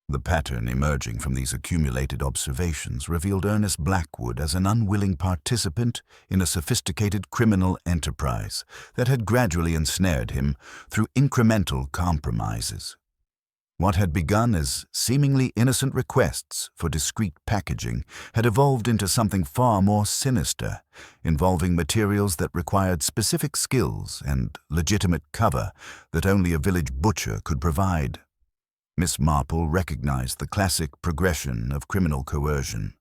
The pattern emerging from these accumulated observations revealed Ernest Blackwood as an unwilling participant in a sophisticated criminal enterprise that had gradually ensnared him through incremental compromises. What had begun as seemingly innocent requests for discreet packaging had evolved into something far more sinister, involving materials that required specific skills and legitimate cover that only a village butcher could provide. Miss Marple recognized the classic progression of criminal coercion.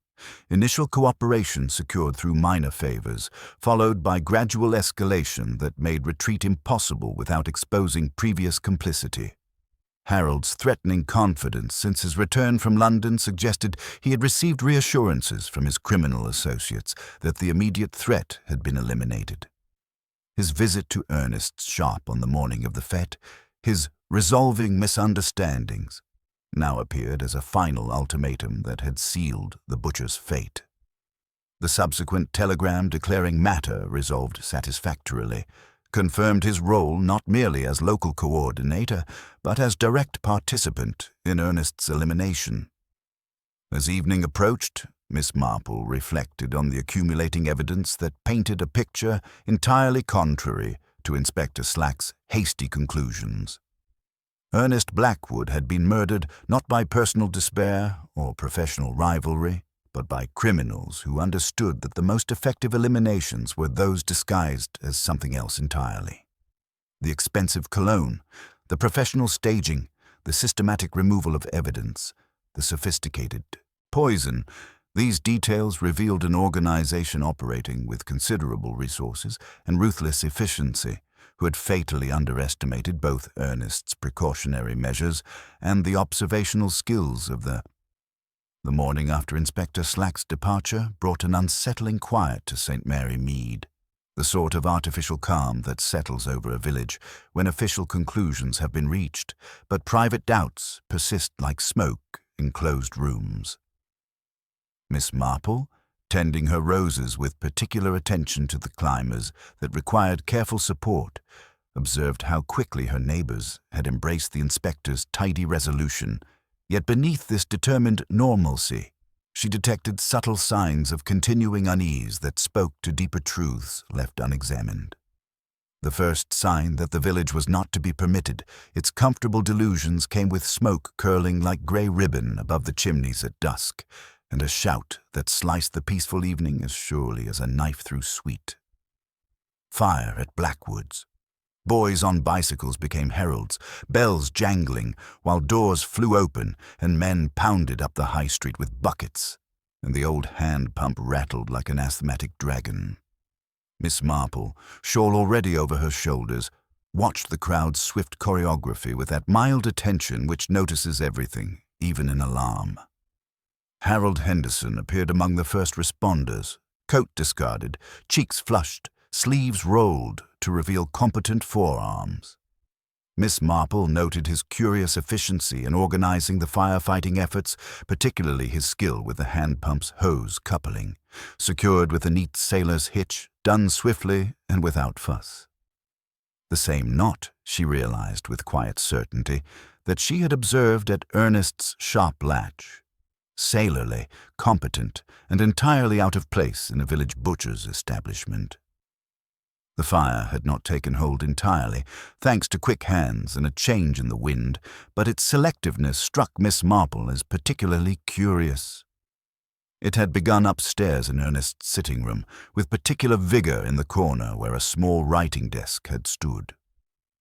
Initial cooperation secured through minor favors, followed by gradual escalation that made retreat impossible without exposing previous complicity. Harold's threatening confidence since his return from London suggested he had received reassurances from his criminal associates that the immediate threat had been eliminated. His visit to Ernest's shop on the morning of the fete, his resolving misunderstandings, now appeared as a final ultimatum that had sealed the butcher's fate. The subsequent telegram declaring matter resolved satisfactorily, confirmed his role not merely as local coordinator, but as direct participant in Ernest's elimination. As evening approached, Miss Marple reflected on the accumulating evidence that painted a picture entirely contrary to Inspector Slack's hasty conclusions. Ernest Blackwood had been murdered not by personal despair or professional rivalry, but by criminals who understood that the most effective eliminations were those disguised as something else entirely. The expensive cologne, the professional staging, the systematic removal of evidence, the sophisticated poison, these details revealed an organization operating with considerable resources and ruthless efficiency, who had fatally underestimated both Ernest's precautionary measures and the observational skills of the morning after Inspector Slack's departure brought an unsettling quiet to St. Mary Mead, the sort of artificial calm that settles over a village when official conclusions have been reached, but private doubts persist like smoke in closed rooms. Miss Marple, tending her roses with particular attention to the climbers that required careful support, observed how quickly her neighbors had embraced the inspector's tidy resolution, yet beneath this determined normalcy, she detected subtle signs of continuing unease that spoke to deeper truths left unexamined. The first sign that the village was not to be permitted, its comfortable delusions came with smoke curling like gray ribbon above the chimneys at dusk, and a shout that sliced the peaceful evening as surely as a knife through sweet. Fire at Blackwoods. Boys on bicycles became heralds, bells jangling, while doors flew open and men pounded up the high street with buckets, and the old hand pump rattled like an asthmatic dragon. Miss Marple, shawl already over her shoulders, watched the crowd's swift choreography with that mild attention which notices everything, even in alarm. Harold Henderson appeared among the first responders, coat discarded, cheeks flushed, sleeves rolled to reveal competent forearms. Miss Marple noted his curious efficiency in organizing the firefighting efforts, particularly his skill with the hand pump's hose coupling, secured with a neat sailor's hitch, done swiftly and without fuss. The same knot, she realized with quiet certainty, that she had observed at Ernest's shop latch. Sailorly, competent, and entirely out of place in a village butcher's establishment. The fire had not taken hold entirely, thanks to quick hands and a change in the wind, but its selectiveness struck Miss Marple as particularly curious. It had begun upstairs in Ernest's sitting room, with particular vigor in the corner where a small writing desk had stood.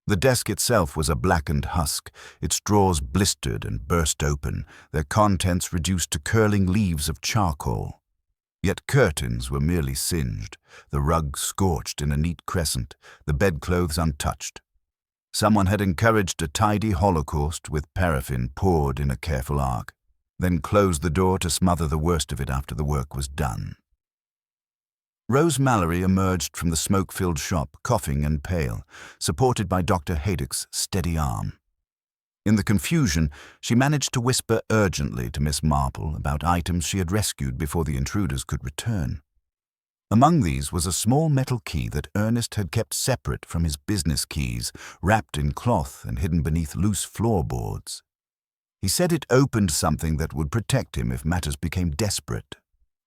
The desk itself was a blackened husk, its drawers blistered and burst open, their contents reduced to curling leaves of charcoal. Yet curtains were merely singed, the rug scorched in a neat crescent, the bedclothes untouched. Someone had encouraged a tidy holocaust with paraffin poured in a careful arc, then closed the door to smother the worst of it after the work was done. Rose Mallory emerged from the smoke-filled shop, coughing and pale, supported by Dr. Haydock's steady arm. In the confusion, she managed to whisper urgently to Miss Marple about items she had rescued before the intruders could return. Among these was a small metal key that Ernest had kept separate from his business keys, wrapped in cloth and hidden beneath loose floorboards. He said it opened something that would protect him if matters became desperate,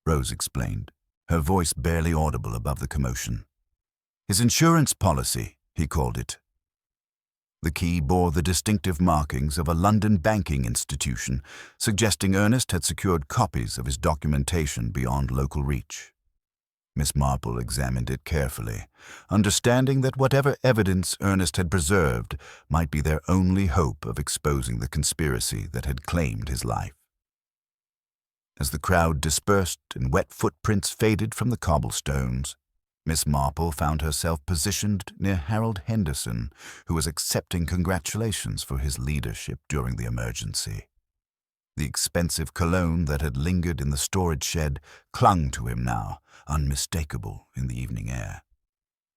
Rose explained, her voice barely audible above the commotion. His insurance policy, he called it. The key bore the distinctive markings of a London banking institution, suggesting Ernest had secured copies of his documentation beyond local reach. Miss Marple examined it carefully, understanding that whatever evidence Ernest had preserved might be their only hope of exposing the conspiracy that had claimed his life. As the crowd dispersed and wet footprints faded from the cobblestones, Miss Marple found herself positioned near Harold Henderson, who was accepting congratulations for his leadership during the emergency. The expensive cologne that had lingered in the storage shed clung to him now, unmistakable in the evening air.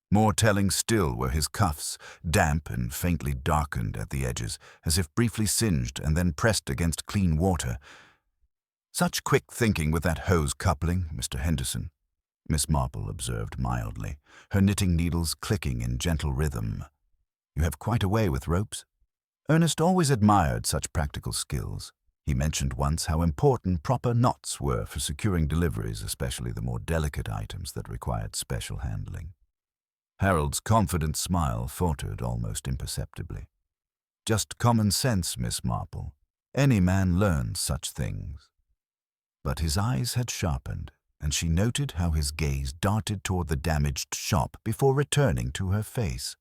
More telling still were his cuffs, damp and faintly darkened at the edges, as if briefly singed and then pressed against clean water. "Such quick thinking with that hose coupling, Mr. Henderson," Miss Marple observed mildly, her knitting needles clicking in gentle rhythm. "You have quite a way with ropes." Ernest always admired such practical skills. He mentioned once how important proper knots were for securing deliveries, especially the more delicate items that required special handling. Harold's confident smile faltered almost imperceptibly. "Just common sense, Miss Marple. Any man learns such things." But his eyes had sharpened, and she noted how his gaze darted toward the damaged shop before returning to her face.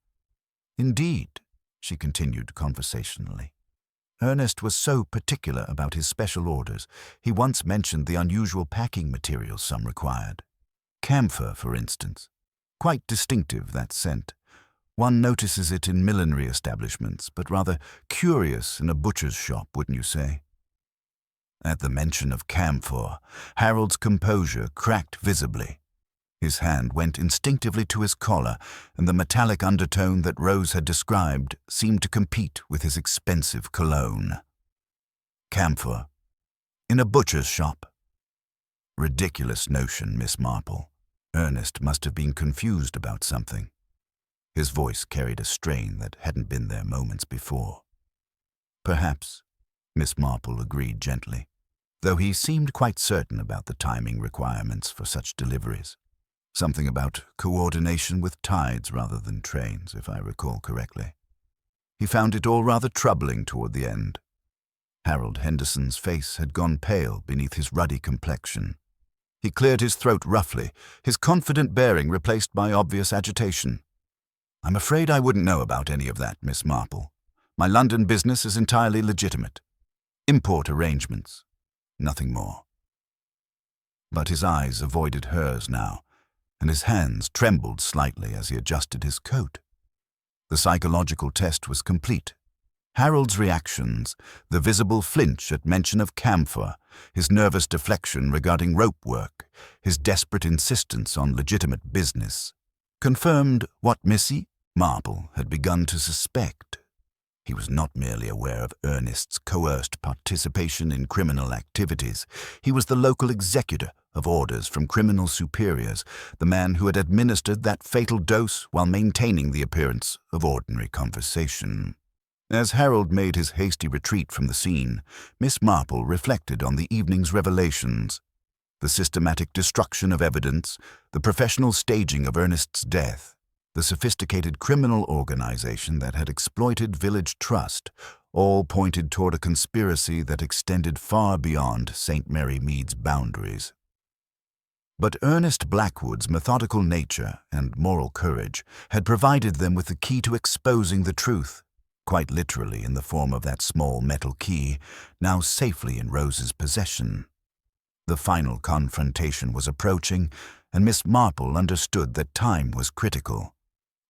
"Indeed," she continued conversationally. "Ernest was so particular about his special orders. He once mentioned the unusual packing materials some required. Camphor, for instance. Quite distinctive, that scent. One notices it in millinery establishments, but rather curious in a butcher's shop, wouldn't you say?" At the mention of camphor, Harold's composure cracked visibly. His hand went instinctively to his collar, and the metallic undertone that Rose had described seemed to compete with his expensive cologne. "Camphor. In a butcher's shop." Ridiculous notion, Miss Marple. Ernest must have been confused about something. His voice carried a strain that hadn't been there moments before. Perhaps, Miss Marple agreed gently, though he seemed quite certain about the timing requirements for such deliveries. Something about coordination with tides rather than trains, if I recall correctly. He found it all rather troubling toward the end. Harold Henderson's face had gone pale beneath his ruddy complexion. He cleared his throat roughly, his confident bearing replaced by obvious agitation. "I'm afraid I wouldn't know about any of that, Miss Marple. My London business is entirely legitimate. Import arrangements. Nothing more." But his eyes avoided hers now, and his hands trembled slightly as he adjusted his coat. The psychological test was complete. Harold's reactions, the visible flinch at mention of camphor, his nervous deflection regarding rope work, his desperate insistence on legitimate business, confirmed what Missy Marple had begun to suspect. He was not merely aware of Ernest's coerced participation in criminal activities. He was the local executor of orders from criminal superiors, the man who had administered that fatal dose while maintaining the appearance of ordinary conversation. As Harold made his hasty retreat from the scene, Miss Marple reflected on the evening's revelations. The systematic destruction of evidence, the professional staging of Ernest's death, the sophisticated criminal organization that had exploited village trust, all pointed toward a conspiracy that extended far beyond St. Mary Mead's boundaries. But Ernest Blackwood's methodical nature and moral courage had provided them with the key to exposing the truth, quite literally in the form of that small metal key, now safely in Rose's possession. The final confrontation was approaching, and Miss Marple understood that time was critical.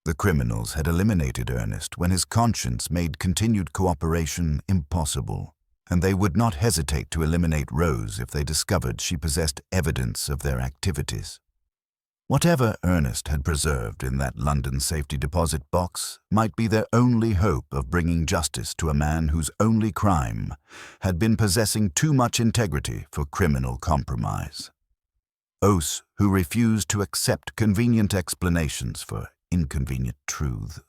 The criminals had eliminated Ernest when his conscience made continued cooperation impossible, and they would not hesitate to eliminate Rose if they discovered she possessed evidence of their activities. Whatever Ernest had preserved in that London safety deposit box might be their only hope of bringing justice to a man whose only crime had been possessing too much integrity for criminal compromise. Oaths who refused to accept convenient explanations for inconvenient truth.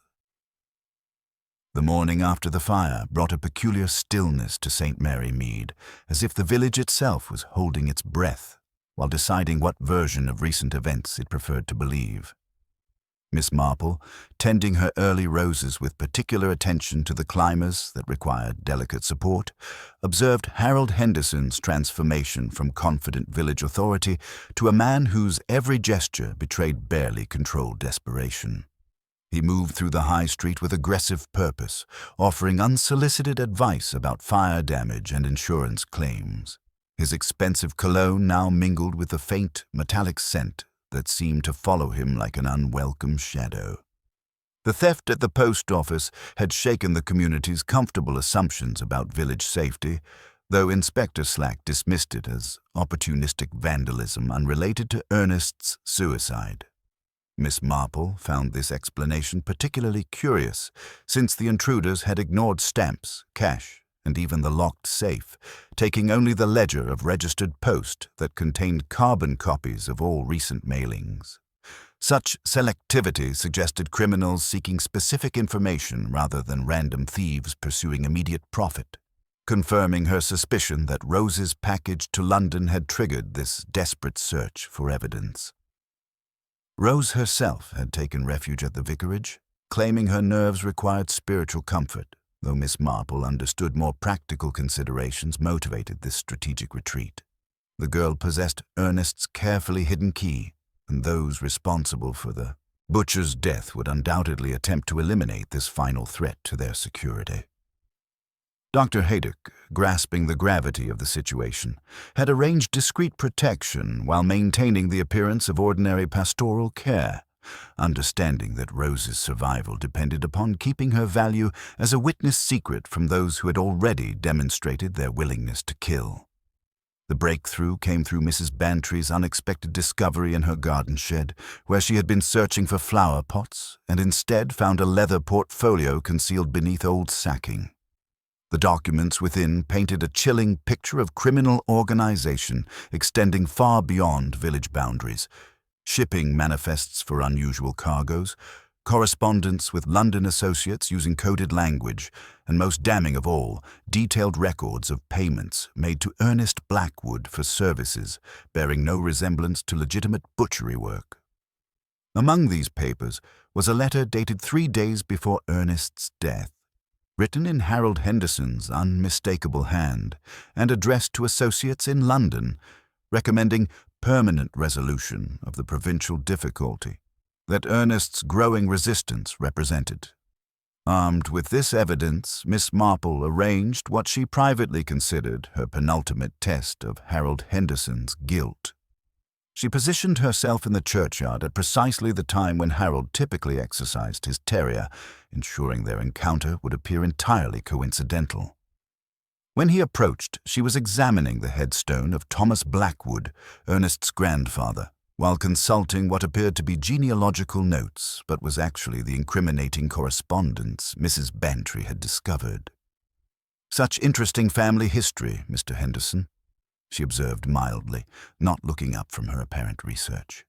The morning after the fire brought a peculiar stillness to St. Mary Mead, as if the village itself was holding its breath while deciding what version of recent events it preferred to believe. Miss Marple, tending her early roses with particular attention to the climbers that required delicate support, observed Harold Henderson's transformation from confident village authority to a man whose every gesture betrayed barely controlled desperation. He moved through the high street with aggressive purpose, offering unsolicited advice about fire damage and insurance claims. His expensive cologne now mingled with the faint, metallic scent that seemed to follow him like an unwelcome shadow. The theft at the post office had shaken the community's comfortable assumptions about village safety, though Inspector Slack dismissed it as opportunistic vandalism unrelated to Ernest's suicide. Miss Marple found this explanation particularly curious, since the intruders had ignored stamps, cash, and even the locked safe, taking only the ledger of registered post that contained carbon copies of all recent mailings. Such selectivity suggested criminals seeking specific information rather than random thieves pursuing immediate profit, confirming her suspicion that Rose's package to London had triggered this desperate search for evidence. Rose herself had taken refuge at the vicarage, claiming her nerves required spiritual comfort, though Miss Marple understood more practical considerations motivated this strategic retreat. The girl possessed Ernest's carefully hidden key, and those responsible for the butcher's death would undoubtedly attempt to eliminate this final threat to their security. Dr. Haydock, grasping the gravity of the situation, had arranged discreet protection while maintaining the appearance of ordinary pastoral care, understanding that Rose's survival depended upon keeping her value as a witness secret from those who had already demonstrated their willingness to kill. The breakthrough came through Mrs. Bantry's unexpected discovery in her garden shed, where she had been searching for flower pots and instead found a leather portfolio concealed beneath old sacking. The documents within painted a chilling picture of criminal organization extending far beyond village boundaries. Shipping manifests for unusual cargoes, correspondence with London associates using coded language, and most damning of all, detailed records of payments made to Ernest Blackwood for services bearing no resemblance to legitimate butchery work. Among these papers was a letter dated 3 days before Ernest's death, written in Harold Henderson's unmistakable hand and addressed to associates in London, recommending permanent resolution of the provincial difficulty that Ernest's growing resistance represented. Armed with this evidence, Miss Marple arranged what she privately considered her penultimate test of Harold Henderson's guilt. She positioned herself in the churchyard at precisely the time when Harold typically exercised his terrier, ensuring their encounter would appear entirely coincidental. When he approached, she was examining the headstone of Thomas Blackwood, Ernest's grandfather, while consulting what appeared to be genealogical notes, but was actually the incriminating correspondence Mrs. Bantry had discovered. "Such interesting family history, Mr. Henderson," she observed mildly, not looking up from her apparent research.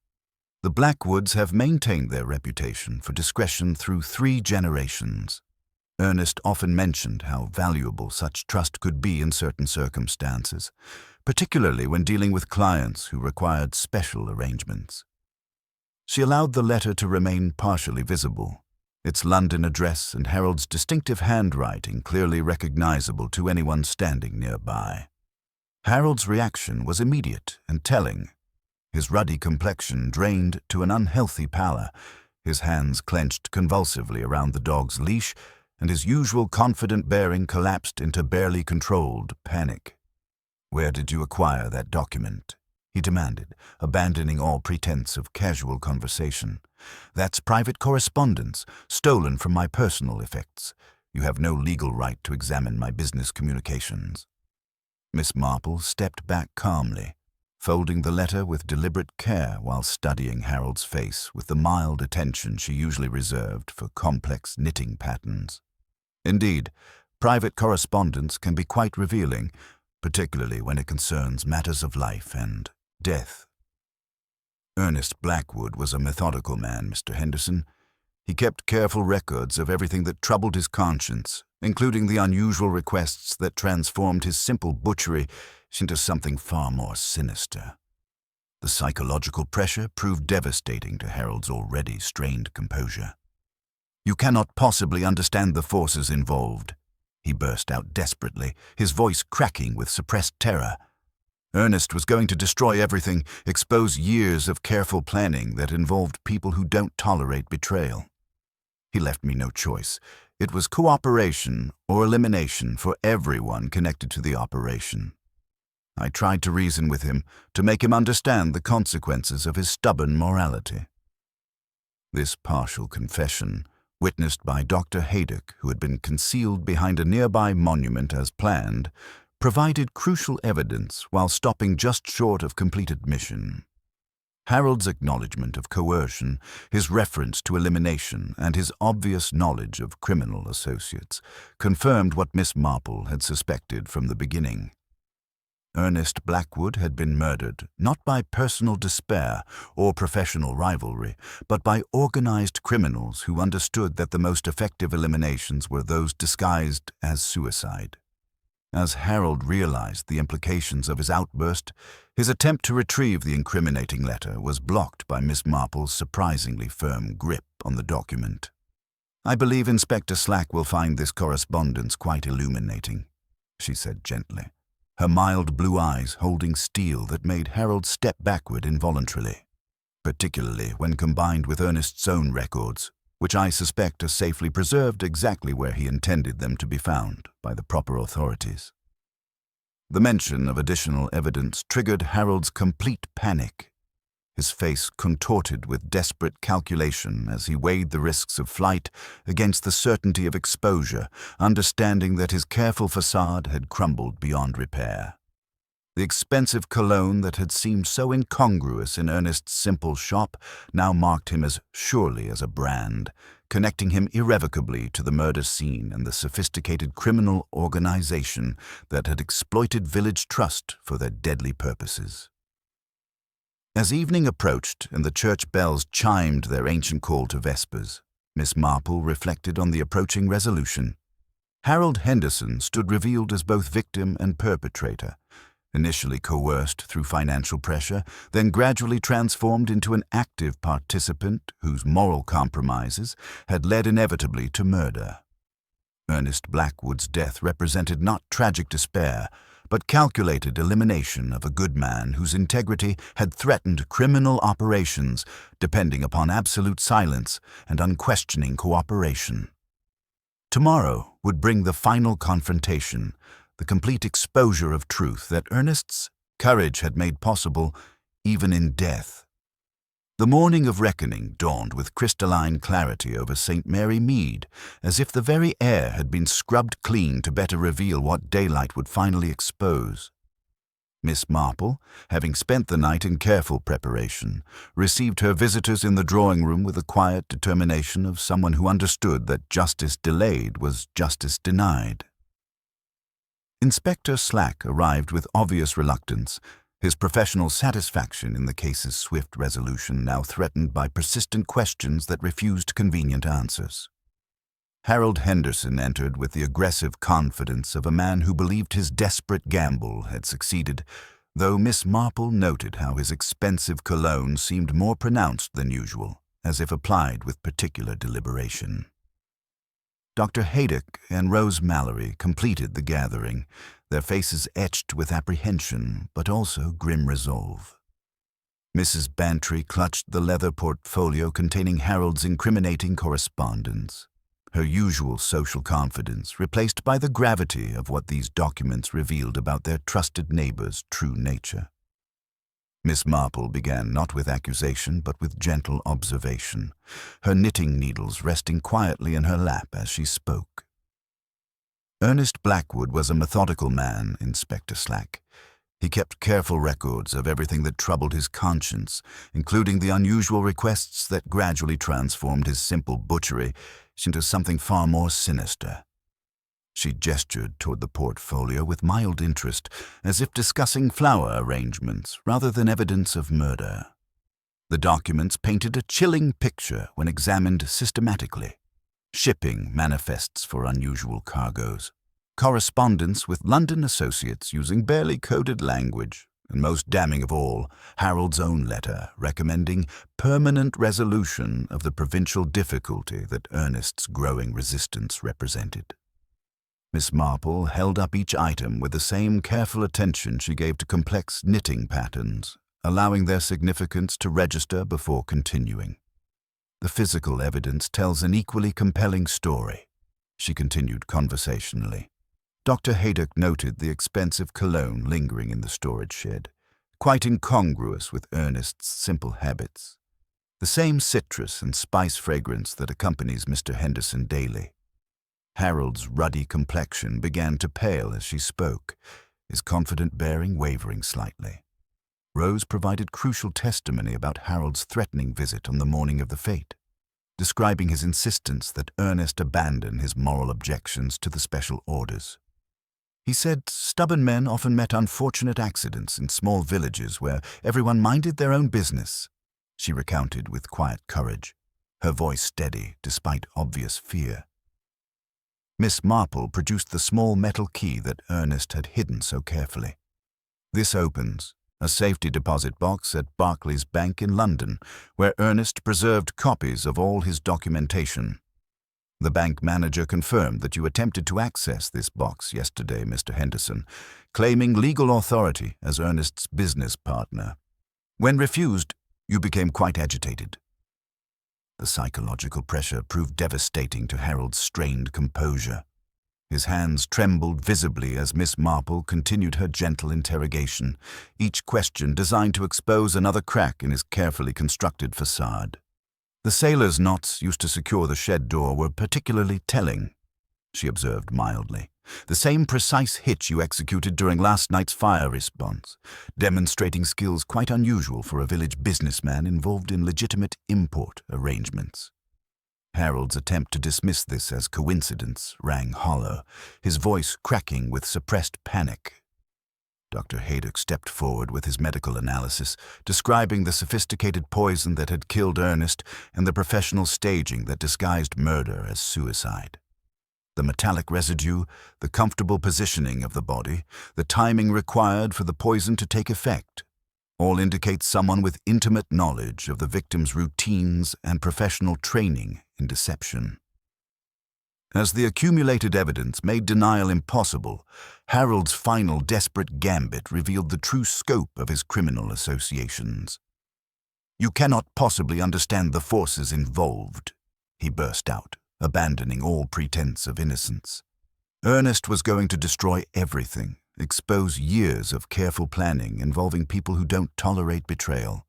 "The Blackwoods have maintained their reputation for discretion through 3 generations. Ernest often mentioned how valuable such trust could be in certain circumstances, particularly when dealing with clients who required special arrangements." She allowed the letter to remain partially visible, its London address and Harold's distinctive handwriting clearly recognizable to anyone standing nearby. Harold's reaction was immediate and telling. His ruddy complexion drained to an unhealthy pallor, his hands clenched convulsively around the dog's leash, and his usual confident bearing collapsed into barely controlled panic. "Where did you acquire that document?" he demanded, abandoning all pretense of casual conversation. "That's private correspondence, stolen from my personal effects. You have no legal right to examine my business communications." Miss Marple stepped back calmly, folding the letter with deliberate care while studying Harold's face with the mild attention she usually reserved for complex knitting patterns. Indeed, private correspondence can be quite revealing, particularly when it concerns matters of life and death. Ernest Blackwood was a methodical man, Mr. Henderson. He kept careful records of everything that troubled his conscience, including the unusual requests that transformed his simple butchery into something far more sinister. The psychological pressure proved devastating to Harold's already strained composure. "You cannot possibly understand the forces involved," he burst out desperately, his voice cracking with suppressed terror. "Ernest was going to destroy everything, expose years of careful planning that involved people who don't tolerate betrayal. He left me no choice. It was cooperation or elimination for everyone connected to the operation. I tried to reason with him, to make him understand the consequences of his stubborn morality." This partial confession, witnessed by Dr. Haydock, who had been concealed behind a nearby monument as planned, provided crucial evidence while stopping just short of complete admission. Harold's acknowledgement of coercion, his reference to elimination, and his obvious knowledge of criminal associates confirmed what Miss Marple had suspected from the beginning. Ernest Blackwood had been murdered not by personal despair or professional rivalry, but by organized criminals who understood that the most effective eliminations were those disguised as suicide. As Harold realized the implications of his outburst, his attempt to retrieve the incriminating letter was blocked by Miss Marple's surprisingly firm grip on the document. "I believe Inspector Slack will find this correspondence quite illuminating," she said gently, her mild blue eyes holding steel that made Harold step backward involuntarily, particularly when combined with Ernest's own records, which I suspect are safely preserved exactly where he intended them to be found by the proper authorities. The mention of additional evidence triggered Harold's complete panic. His face contorted with desperate calculation as he weighed the risks of flight against the certainty of exposure, understanding that his careful facade had crumbled beyond repair. The expensive cologne that had seemed so incongruous in Ernest's simple shop now marked him as surely as a brand, connecting him irrevocably to the murder scene and the sophisticated criminal organization that had exploited village trust for their deadly purposes. As evening approached and the church bells chimed their ancient call to vespers, Miss Marple reflected on the approaching resolution. Harold Henderson stood revealed as both victim and perpetrator, initially coerced through financial pressure, then gradually transformed into an active participant whose moral compromises had led inevitably to murder. Ernest Blackwood's death represented not tragic despair, but calculated elimination of a good man whose integrity had threatened criminal operations depending upon absolute silence and unquestioning cooperation. Tomorrow would bring the final confrontation, the complete exposure of truth that Ernest's courage had made possible even in death. The morning of reckoning dawned with crystalline clarity over St. Mary Mead, as if the very air had been scrubbed clean to better reveal what daylight would finally expose. Miss Marple, having spent the night in careful preparation, received her visitors in the drawing-room with the quiet determination of someone who understood that justice delayed was justice denied. Inspector Slack arrived with obvious reluctance, his professional satisfaction in the case's swift resolution now threatened by persistent questions that refused convenient answers. Harold Henderson entered with the aggressive confidence of a man who believed his desperate gamble had succeeded, though Miss Marple noted how his expensive cologne seemed more pronounced than usual, as if applied with particular deliberation. Dr. Haydock and Rose Mallory completed the gathering, their faces etched with apprehension but also grim resolve. Mrs. Bantry clutched the leather portfolio containing Harold's incriminating correspondence, her usual social confidence replaced by the gravity of what these documents revealed about their trusted neighbor's true nature. Miss Marple began not with accusation but with gentle observation, her knitting needles resting quietly in her lap as she spoke. Ernest Blackwood was a methodical man, Inspector Slack. He kept careful records of everything that troubled his conscience, including the unusual requests that gradually transformed his simple butchery into something far more sinister. She gestured toward the portfolio with mild interest, as if discussing flower arrangements rather than evidence of murder. The documents painted a chilling picture when examined systematically. Shipping manifests for unusual cargoes, correspondence with London associates using barely coded language, and most damning of all, Harold's own letter recommending permanent resolution of the provincial difficulty that Ernest's growing resistance represented. Miss Marple held up each item with the same careful attention she gave to complex knitting patterns, allowing their significance to register before continuing. The physical evidence tells an equally compelling story, she continued conversationally. Dr. Haydock noted the expensive cologne lingering in the storage shed, quite incongruous with Ernest's simple habits. The same citrus and spice fragrance that accompanies Mr. Henderson daily. Harold's ruddy complexion began to pale as she spoke, his confident bearing wavering slightly. Rose provided crucial testimony about Harold's threatening visit on the morning of the fete, describing his insistence that Ernest abandon his moral objections to the special orders. He said stubborn men often met unfortunate accidents in small villages where everyone minded their own business, she recounted with quiet courage, her voice steady despite obvious fear. Miss Marple produced the small metal key that Ernest had hidden so carefully. This opens a safety deposit box at Barclays Bank in London, where Ernest preserved copies of all his documentation. The bank manager confirmed that you attempted to access this box yesterday, Mr. Henderson, claiming legal authority as Ernest's business partner. When refused, you became quite agitated. The psychological pressure proved devastating to Harold's strained composure. His hands trembled visibly as Miss Marple continued her gentle interrogation, each question designed to expose another crack in his carefully constructed facade. The sailor's knots used to secure the shed door were particularly telling, she observed mildly. The same precise hit you executed during last night's fire response, demonstrating skills quite unusual for a village businessman involved in legitimate import arrangements. Harold's attempt to dismiss this as coincidence rang hollow, his voice cracking with suppressed panic. Dr. Haydock stepped forward with his medical analysis, describing the sophisticated poison that had killed Ernest and the professional staging that disguised murder as suicide. The metallic residue, the comfortable positioning of the body, the timing required for the poison to take effect, all indicate someone with intimate knowledge of the victim's routines and professional training in deception. As the accumulated evidence made denial impossible, Harold's final desperate gambit revealed the true scope of his criminal associations. "You cannot possibly understand the forces involved," he burst out, abandoning all pretense of innocence. Ernest was going to destroy everything, expose years of careful planning involving people who don't tolerate betrayal.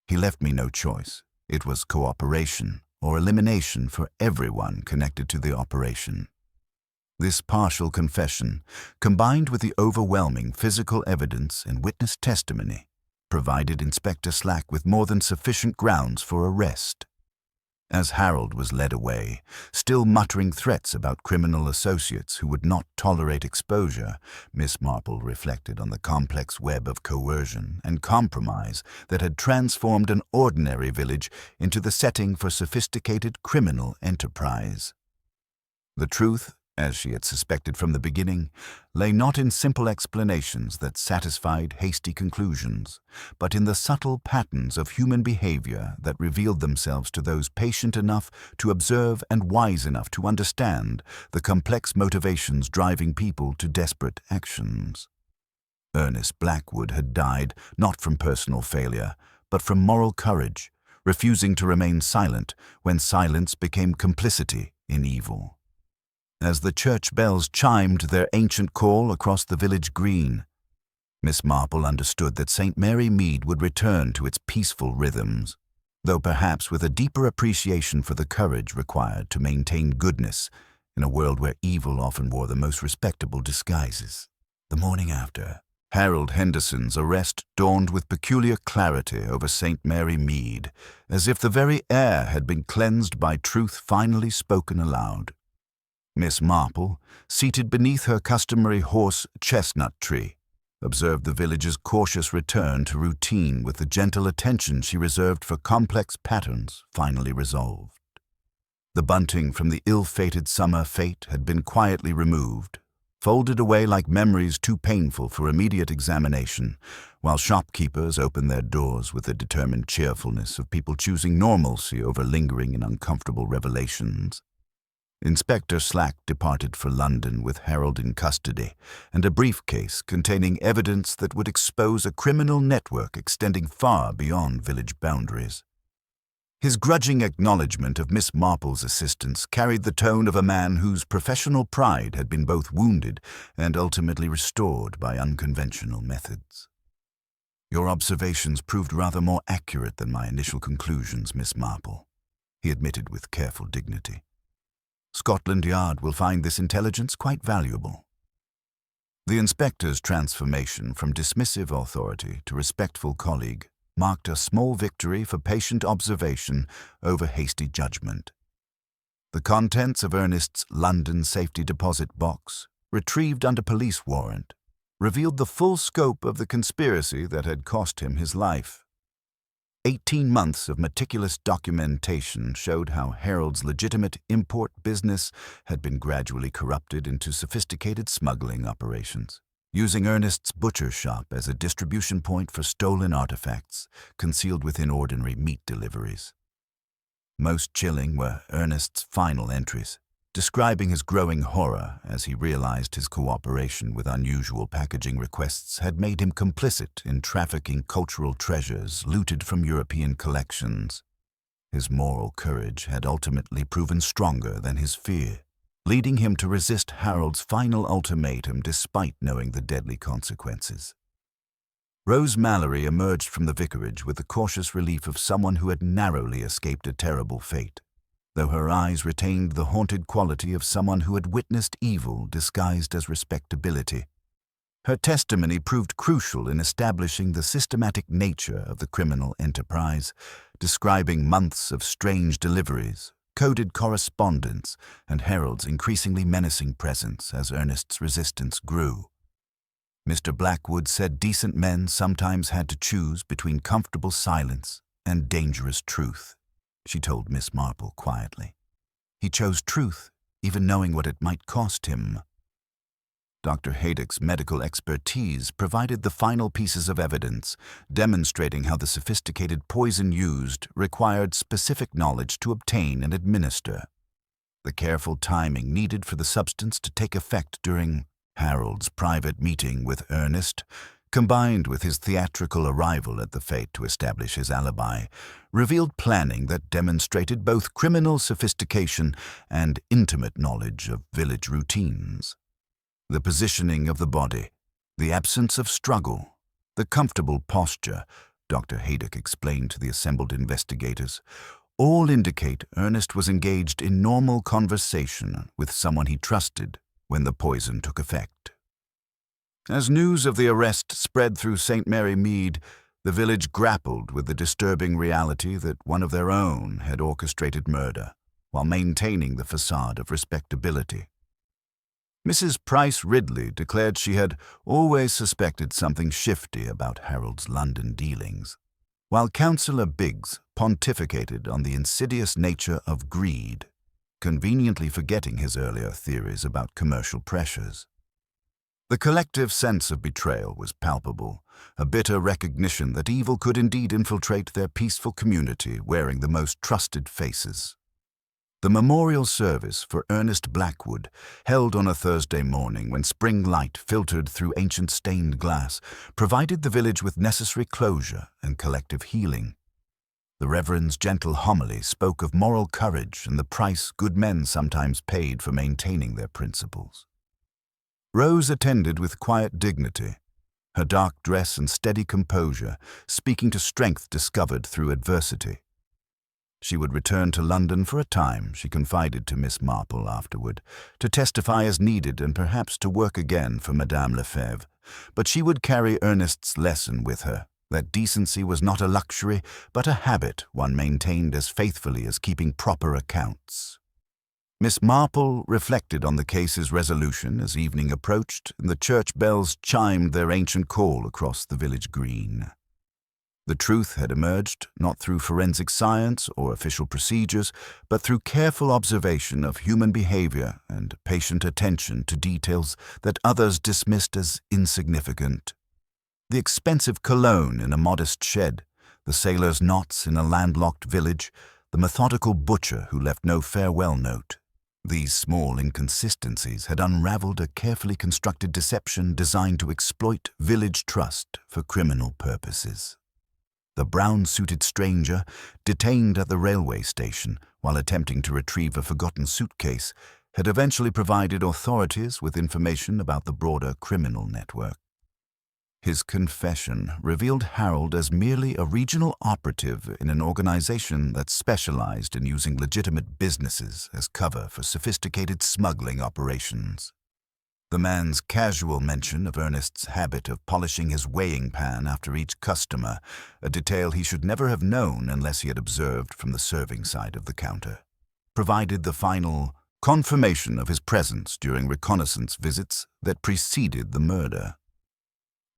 He left me no choice. It was cooperation or elimination for everyone connected to the operation. This partial confession, combined with the overwhelming physical evidence and witness testimony, provided Inspector Slack with more than sufficient grounds for arrest. As Harold was led away, still muttering threats about criminal associates who would not tolerate exposure, Miss Marple reflected on the complex web of coercion and compromise that had transformed an ordinary village into the setting for sophisticated criminal enterprise. The truth, as she had suspected from the beginning, lay not in simple explanations that satisfied hasty conclusions, but in the subtle patterns of human behavior that revealed themselves to those patient enough to observe and wise enough to understand the complex motivations driving people to desperate actions. Ernest Blackwood had died not from personal failure, but from moral courage, refusing to remain silent when silence became complicity in evil. As the church bells chimed their ancient call across the village green, Miss Marple understood that St. Mary Mead would return to its peaceful rhythms, though perhaps with a deeper appreciation for the courage required to maintain goodness in a world where evil often wore the most respectable disguises. The morning after, Harold Henderson's arrest dawned with peculiar clarity over St. Mary Mead, as if the very air had been cleansed by truth finally spoken aloud. Miss Marple, seated beneath her customary horse chestnut tree, observed the village's cautious return to routine with the gentle attention she reserved for complex patterns finally resolved. The bunting from the ill-fated summer fete had been quietly removed, folded away like memories too painful for immediate examination, while shopkeepers opened their doors with the determined cheerfulness of people choosing normalcy over lingering and uncomfortable revelations. Inspector Slack departed for London with Harold in custody and a briefcase containing evidence that would expose a criminal network extending far beyond village boundaries. His grudging acknowledgement of Miss Marple's assistance carried the tone of a man whose professional pride had been both wounded and ultimately restored by unconventional methods. "Your observations proved rather more accurate than my initial conclusions, Miss Marple," he admitted with careful dignity. "Scotland Yard will find this intelligence quite valuable." The inspector's transformation from dismissive authority to respectful colleague marked a small victory for patient observation over hasty judgment. The contents of Ernest's London safety deposit box, retrieved under police warrant, revealed the full scope of the conspiracy that had cost him his life. 18 months of meticulous documentation showed how Harold's legitimate import business had been gradually corrupted into sophisticated smuggling operations, using Ernest's butcher shop as a distribution point for stolen artifacts concealed within ordinary meat deliveries. Most chilling were Ernest's final entries, describing his growing horror as he realized his cooperation with unusual packaging requests had made him complicit in trafficking cultural treasures looted from European collections. His moral courage had ultimately proven stronger than his fear, leading him to resist Harold's final ultimatum despite knowing the deadly consequences. Rose Mallory emerged from the vicarage with the cautious relief of someone who had narrowly escaped a terrible fate. though her eyes retained the haunted quality of someone who had witnessed evil disguised as respectability. Her testimony proved crucial in establishing the systematic nature of the criminal enterprise, describing months of strange deliveries, coded correspondence, and Harold's increasingly menacing presence as Ernest's resistance grew. Mr. Blackwood said decent men sometimes had to choose between comfortable silence and dangerous truth, she told Miss Marple quietly. He chose truth, even knowing what it might cost him. Dr. Haydock's medical expertise provided the final pieces of evidence, demonstrating how the sophisticated poison used required specific knowledge to obtain and administer. The careful timing needed for the substance to take effect during Harold's private meeting with Ernest, combined with his theatrical arrival at the fete to establish his alibi, revealed planning that demonstrated both criminal sophistication and intimate knowledge of village routines. The positioning of the body, the absence of struggle, the comfortable posture, Dr. Haydock explained to the assembled investigators, all indicate Ernest was engaged in normal conversation with someone he trusted when the poison took effect. As news of the arrest spread through St. Mary Mead, the village grappled with the disturbing reality that one of their own had orchestrated murder while maintaining the facade of respectability. Mrs. Price Ridley declared she had always suspected something shifty about Harold's London dealings, while Councillor Biggs pontificated on the insidious nature of greed, conveniently forgetting his earlier theories about commercial pressures. The collective sense of betrayal was palpable, a bitter recognition that evil could indeed infiltrate their peaceful community wearing the most trusted faces. The memorial service for Ernest Blackwood, held on a Thursday morning when spring light filtered through ancient stained glass, provided the village with necessary closure and collective healing. The Reverend's gentle homily spoke of moral courage and the price good men sometimes paid for maintaining their principles. Rose attended with quiet dignity, her dark dress and steady composure speaking to strength discovered through adversity. She would return to London for a time, she confided to Miss Marple afterward, to testify as needed and perhaps to work again for Madame Lefebvre, but she would carry Ernest's lesson with her, that decency was not a luxury, but a habit one maintained as faithfully as keeping proper accounts. Miss Marple reflected on the case's resolution as evening approached and the church bells chimed their ancient call across the village green. The truth had emerged not through forensic science or official procedures, but through careful observation of human behavior and patient attention to details that others dismissed as insignificant. The expensive cologne in a modest shed, the sailor's knots in a landlocked village, the methodical butcher who left no farewell note. These small inconsistencies had unraveled a carefully constructed deception designed to exploit village trust for criminal purposes. The brown-suited stranger, detained at the railway station while attempting to retrieve a forgotten suitcase, had eventually provided authorities with information about the broader criminal network. His confession revealed Harold as merely a regional operative in an organization that specialized in using legitimate businesses as cover for sophisticated smuggling operations. The man's casual mention of Ernest's habit of polishing his weighing pan after each customer, a detail he should never have known unless he had observed from the serving side of the counter, provided the final confirmation of his presence during reconnaissance visits that preceded the murder.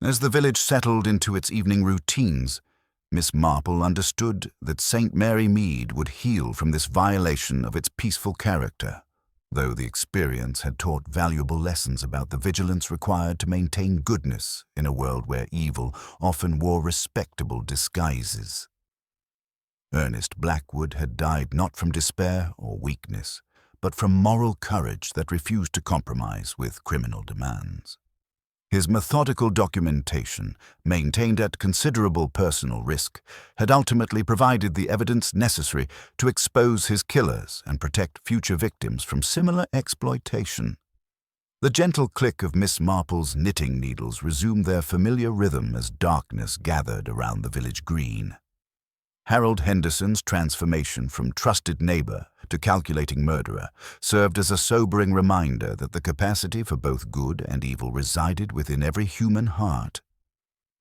As the village settled into its evening routines, Miss Marple understood that St. Mary Mead would heal from this violation of its peaceful character, though the experience had taught valuable lessons about the vigilance required to maintain goodness in a world where evil often wore respectable disguises. Ernest Blackwood had died not from despair or weakness, but from moral courage that refused to compromise with criminal demands. His methodical documentation, maintained at considerable personal risk, had ultimately provided the evidence necessary to expose his killers and protect future victims from similar exploitation. The gentle click of Miss Marple's knitting needles resumed their familiar rhythm as darkness gathered around the village green. Harold Henderson's transformation from trusted neighbor to calculating murderer served as a sobering reminder that the capacity for both good and evil resided within every human heart.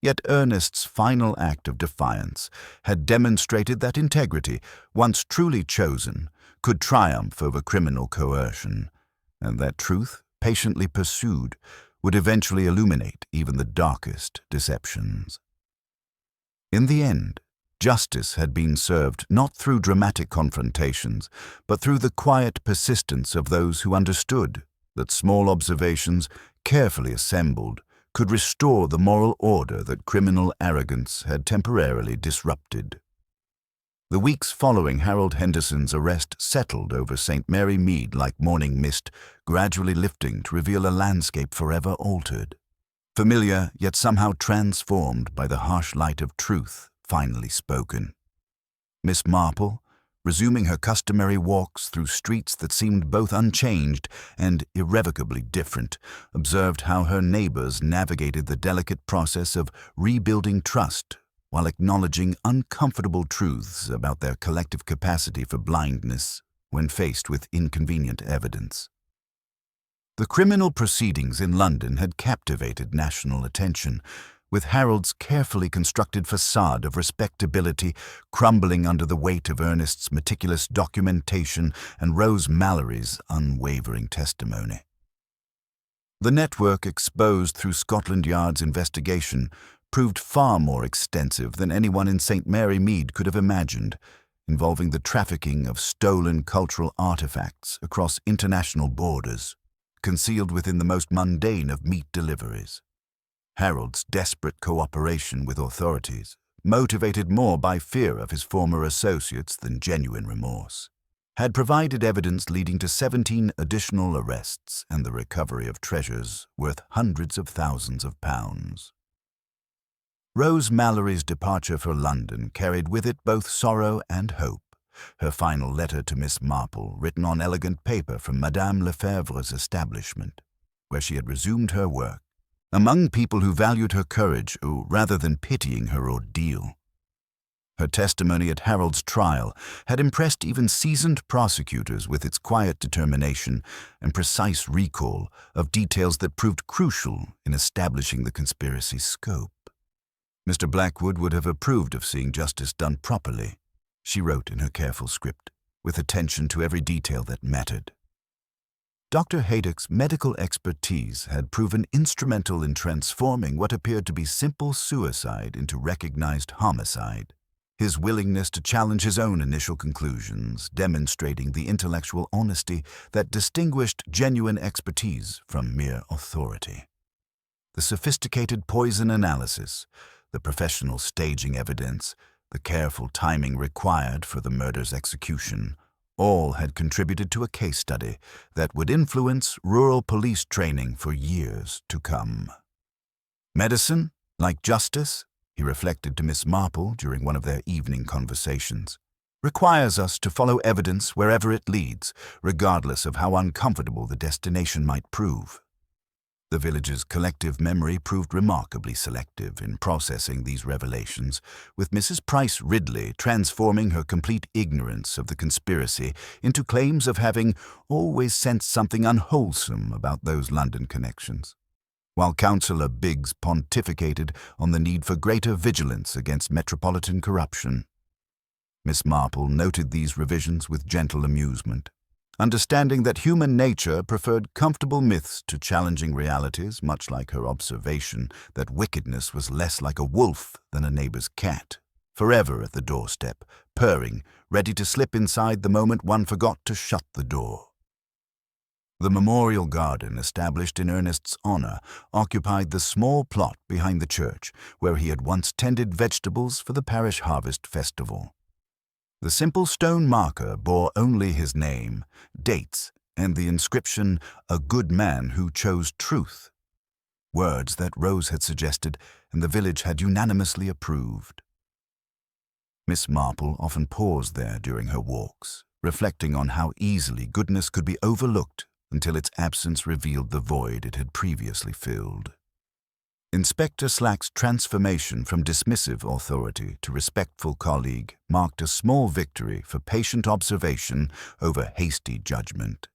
Yet Ernest's final act of defiance had demonstrated that integrity, once truly chosen, could triumph over criminal coercion, and that truth, patiently pursued, would eventually illuminate even the darkest deceptions. In the end, justice had been served not through dramatic confrontations, but through the quiet persistence of those who understood that small observations, carefully assembled, could restore the moral order that criminal arrogance had temporarily disrupted. The weeks following Harold Henderson's arrest settled over St. Mary Mead like morning mist, gradually lifting to reveal a landscape forever altered. Familiar, yet somehow transformed by the harsh light of truth finally spoken. Miss Marple, resuming her customary walks through streets that seemed both unchanged and irrevocably different, observed how her neighbors navigated the delicate process of rebuilding trust while acknowledging uncomfortable truths about their collective capacity for blindness when faced with inconvenient evidence. The criminal proceedings in London had captivated national attention, with Harold's carefully constructed facade of respectability crumbling under the weight of Ernest's meticulous documentation and Rose Mallory's unwavering testimony. The network exposed through Scotland Yard's investigation proved far more extensive than anyone in St. Mary Mead could have imagined, involving the trafficking of stolen cultural artifacts across international borders, concealed within the most mundane of meat deliveries. Harold's desperate cooperation with authorities, motivated more by fear of his former associates than genuine remorse, had provided evidence leading to 17 additional arrests and the recovery of treasures worth hundreds of thousands of pounds. Rose Mallory's departure for London carried with it both sorrow and hope. Her final letter to Miss Marple, written on elegant paper from Madame Lefebvre's establishment, where she had resumed her work, among people who valued her courage rather than pitying her ordeal. Her testimony at Harold's trial had impressed even seasoned prosecutors with its quiet determination and precise recall of details that proved crucial in establishing the conspiracy's scope. Mr. Blackwood would have approved of seeing justice done properly, she wrote in her careful script, with attention to every detail that mattered. Dr. Haydock's medical expertise had proven instrumental in transforming what appeared to be simple suicide into recognized homicide, his willingness to challenge his own initial conclusions, demonstrating the intellectual honesty that distinguished genuine expertise from mere authority. The sophisticated poison analysis, the professional staging evidence, the careful timing required for the murder's execution, all had contributed to a case study that would influence rural police training for years to come. Medicine, like justice, he reflected to Miss Marple during one of their evening conversations, requires us to follow evidence wherever it leads, regardless of how uncomfortable the destination might prove. The village's collective memory proved remarkably selective in processing these revelations, with Mrs. Price Ridley transforming her complete ignorance of the conspiracy into claims of having always sensed something unwholesome about those London connections, while Councillor Biggs pontificated on the need for greater vigilance against metropolitan corruption. Miss Marple noted these revisions with gentle amusement, understanding that human nature preferred comfortable myths to challenging realities, much like her observation that wickedness was less like a wolf than a neighbor's cat, forever at the doorstep, purring, ready to slip inside the moment one forgot to shut the door. The memorial garden established in Ernest's honor occupied the small plot behind the church, where he had once tended vegetables for the parish harvest festival. The simple stone marker bore only his name, dates, and the inscription, "A good man who chose truth," words that Rose had suggested and the village had unanimously approved. Miss Marple often paused there during her walks, reflecting on how easily goodness could be overlooked until its absence revealed the void it had previously filled. Inspector Slack's transformation from dismissive authority to respectful colleague marked a small victory for patient observation over hasty judgment.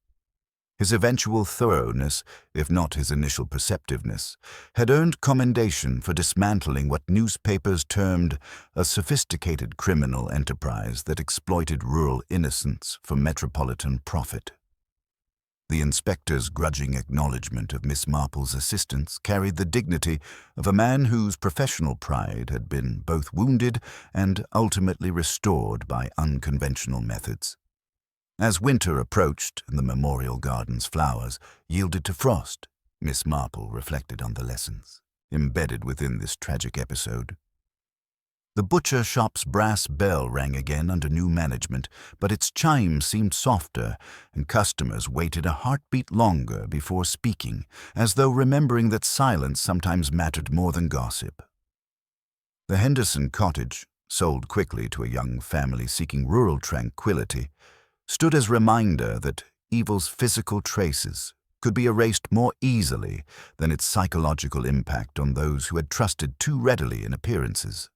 His eventual thoroughness, if not his initial perceptiveness, had earned commendation for dismantling what newspapers termed a sophisticated criminal enterprise that exploited rural innocence for metropolitan profit. The inspector's grudging acknowledgement of Miss Marple's assistance carried the dignity of a man whose professional pride had been both wounded and ultimately restored by unconventional methods. As winter approached and the memorial garden's flowers yielded to frost, Miss Marple reflected on the lessons embedded within this tragic episode. The butcher shop's brass bell rang again under new management, but its chime seemed softer, and customers waited a heartbeat longer before speaking, as though remembering that silence sometimes mattered more than gossip. The Henderson cottage, sold quickly to a young family seeking rural tranquility, stood as reminder that evil's physical traces could be erased more easily than its psychological impact on those who had trusted too readily in appearances.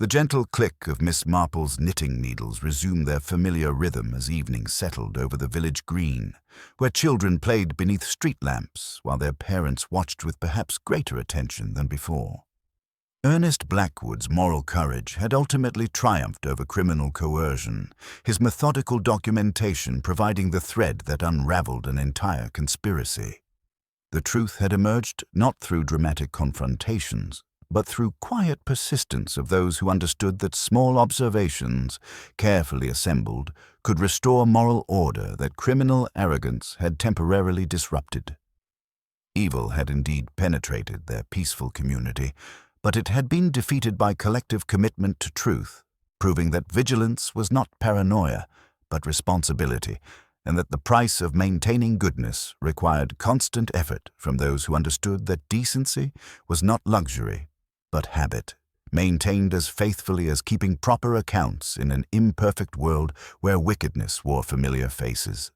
The gentle click of Miss Marple's knitting needles resumed their familiar rhythm as evening settled over the village green, where children played beneath street lamps while their parents watched with perhaps greater attention than before. Ernest Blackwood's moral courage had ultimately triumphed over criminal coercion, his methodical documentation providing the thread that unraveled an entire conspiracy. The truth had emerged not through dramatic confrontations, but through quiet persistence of those who understood that small observations, carefully assembled, could restore moral order that criminal arrogance had temporarily disrupted. Evil had indeed penetrated their peaceful community, but it had been defeated by collective commitment to truth, proving that vigilance was not paranoia, but responsibility, and that the price of maintaining goodness required constant effort from those who understood that decency was not luxury, but habit, maintained as faithfully as keeping proper accounts in an imperfect world where wickedness wore familiar faces.